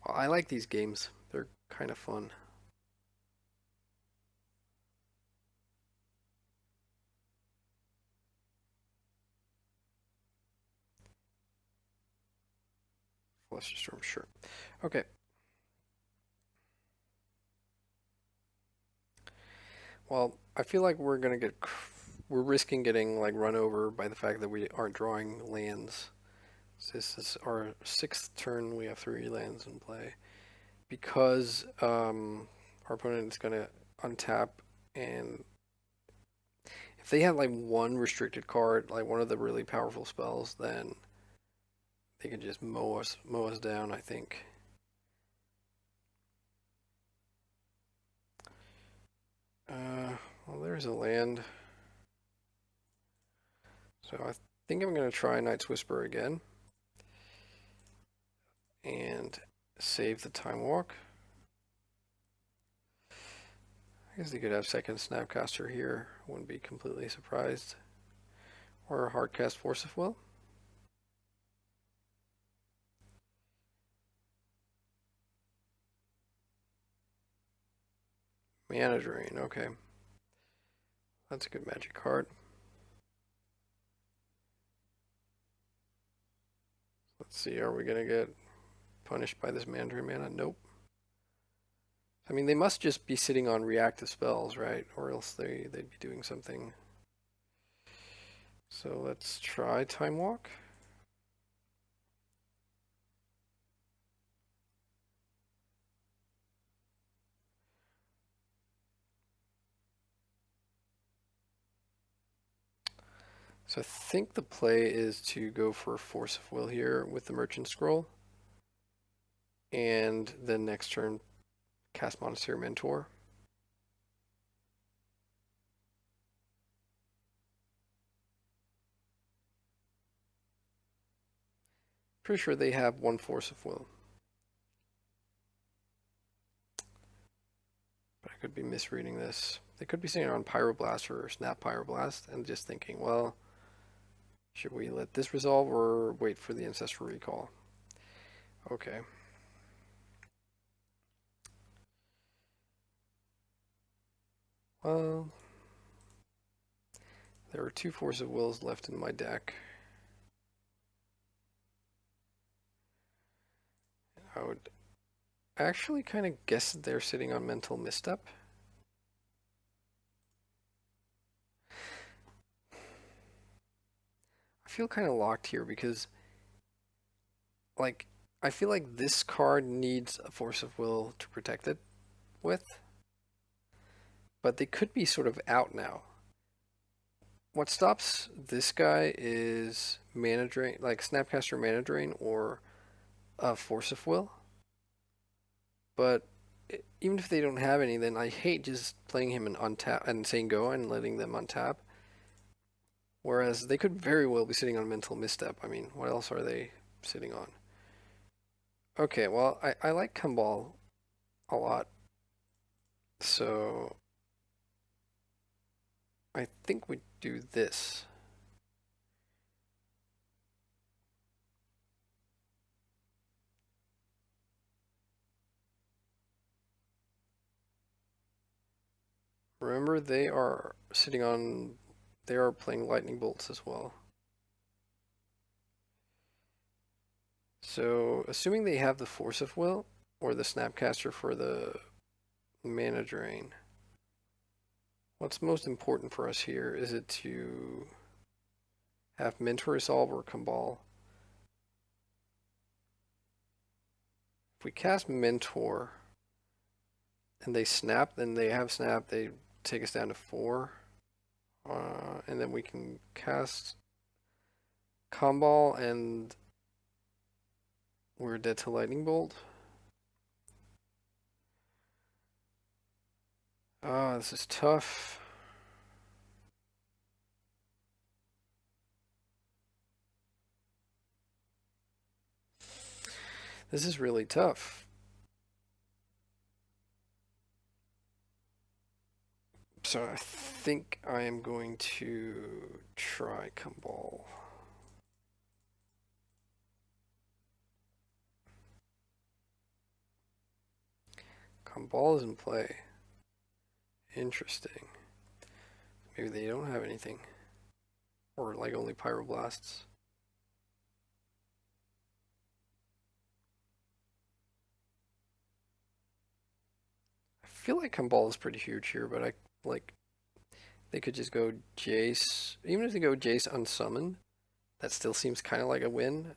Well, I like these games. They're kind of fun. Flusterstorm, sure. Okay. Well, I feel like we're risking getting like run over by the fact that we aren't drawing lands. So this is our 6th turn. We have 3 lands in play because our opponent is gonna untap, and if they have like one restricted card, like one of the really powerful spells, then they can just mow us down, I think. Well, there's a land. So I think I'm going to try Night's Whisper again. And save the Time Walk. I guess they could have second Snapcaster here. Wouldn't be completely surprised. Or a Hardcast Force of Will. Mana Drain, okay. That's a good magic card. Let's see, are we going to get punished by this Mana Drain mana? Nope. I mean, they must just be sitting on reactive spells, right? Or else they'd be doing something. So let's try Time Walk. So I think the play is to go for Force of Will here with the Merchant Scroll. And then next turn, cast Monastery Mentor. Pretty sure they have one Force of Will. But I could be misreading this. They could be sitting on Pyroblast or Snap Pyroblast and just thinking, well, should we let this resolve or wait for the Ancestral Recall? Okay. Well, there are 2 Force of Wills left in my deck. I would actually kind of guess that they're sitting on Mental Misstep. I feel kind of locked here because, like, I feel like this card needs a Force of Will to protect it with, but they could be sort of out now. What stops this guy is Mana Drain, like Snapcaster Mana Drain or a Force of Will. But even if they don't have any, then I hate just playing him in untap and saying go and letting them untap. Whereas they could very well be sitting on Mental Misstep. I mean, what else are they sitting on? Okay, well, I like Kumbal a lot. So I think we do this. Remember, they are sitting on, they are playing Lightning Bolts as well. So, assuming they have the Force of Will, or the Snapcaster for the Mana Drain, what's most important for us here? Is it to have Mentor Resolve or Kumbal? If we cast Mentor, and they snap, then they have snap, they take us down to 4. And then we can cast Kumbal and we're dead to Lightning Bolt. Ah, this is tough. This is really tough. So I think I am going to try Kumbal. Kumbal is in play. Interesting. Maybe they don't have anything. Or like only Pyroblasts. I feel like Kumbal is pretty huge here, but I like they could just go Jace. Even if they go Jace unsummoned, that still seems kind of like a win.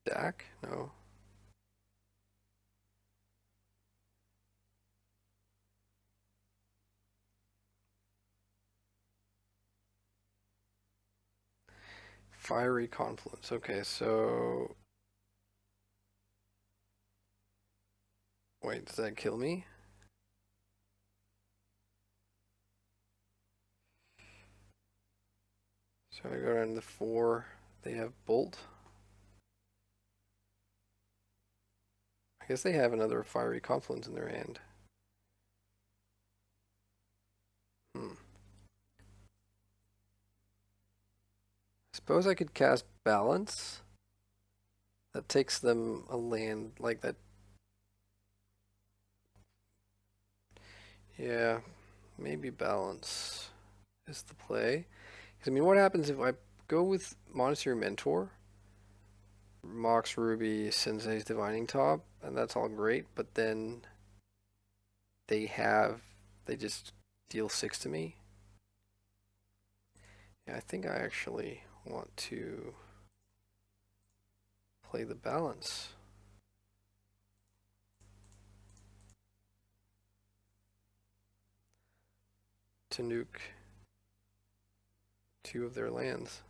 Dak? No. Fiery Confluence. Okay, so wait, does that kill me? So I go down to 4. They have Bolt. I guess they have another Fiery Confluence in their hand. Suppose I could cast Balance. That takes them a land like that. Yeah, maybe Balance is the play. Because I mean, what happens if I go with Monastery Mentor? Mox Ruby, Sensei's Divining Top, and that's all great, but then they just deal 6 to me. Yeah, I think I actually want to play the balance. To nuke 2 of their lands.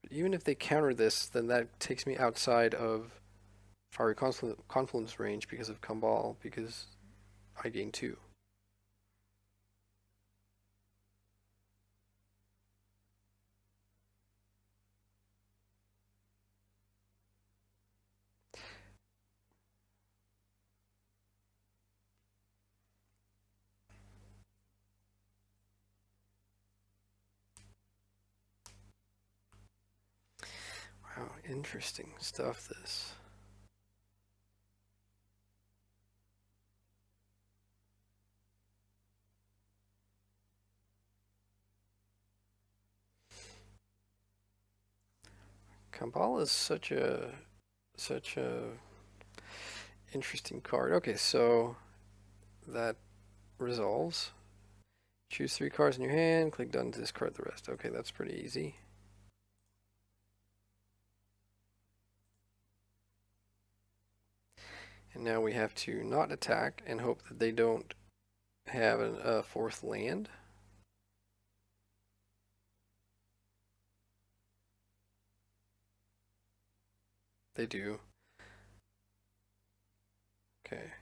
But even if they counter this, then that takes me outside of Fiery Confluence range because of Kumbal, because I gain 2. Wow, interesting stuff this. Kumbal is such a interesting card. Okay, so that resolves. Choose 3 cards in your hand, click done to discard the rest. Okay, that's pretty easy. And now we have to not attack and hope that they don't have a 4th land. They do. Okay.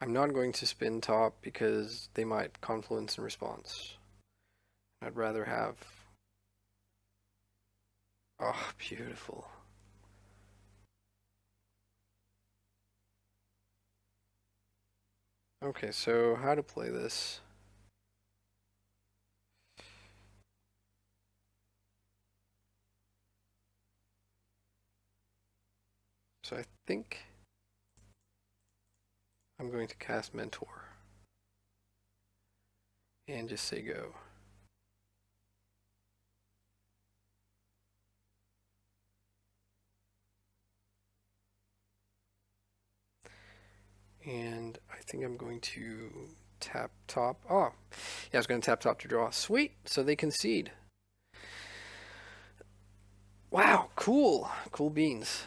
I'm not going to spin top because they might confluence in response. I'd rather have... Oh, beautiful. Okay, so how to play this? So I think I'm going to cast Mentor and just say go. And I think I'm going to tap top. Oh, yeah, I was going to tap top to draw. Sweet, so they concede. Wow, cool. Cool beans.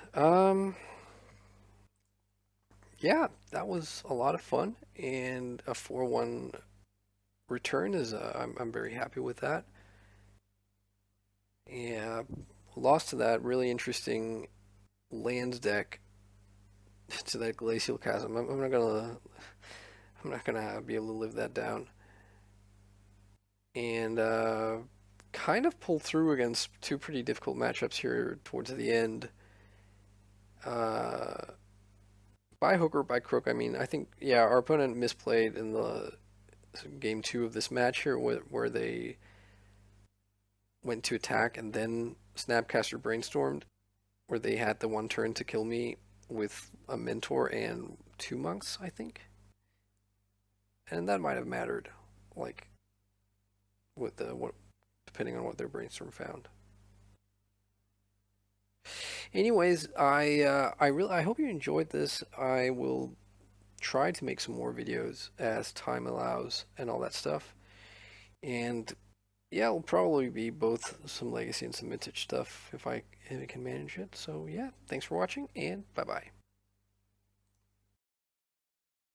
Yeah, that was a lot of fun, and a 4-1 return is I'm very happy with that. Yeah, lost to that really interesting lands deck to that Glacial Chasm. I'm not gonna be able to live that down. And kind of pulled through against 2 pretty difficult matchups here towards the end. Uh, by hook or by crook, I mean, I think, yeah, our opponent misplayed in the game 2 of this match here where they went to attack and then Snapcaster brainstormed, where they had the 1 turn to kill me with a Mentor and 2 monks, I think. And that might have mattered, like, depending on what their brainstorm found. Anyways, I hope you enjoyed this. I will try to make some more videos as time allows and all that stuff. And yeah, it'll probably be both some legacy and some vintage stuff if I can manage it. So yeah, thanks for watching and bye bye.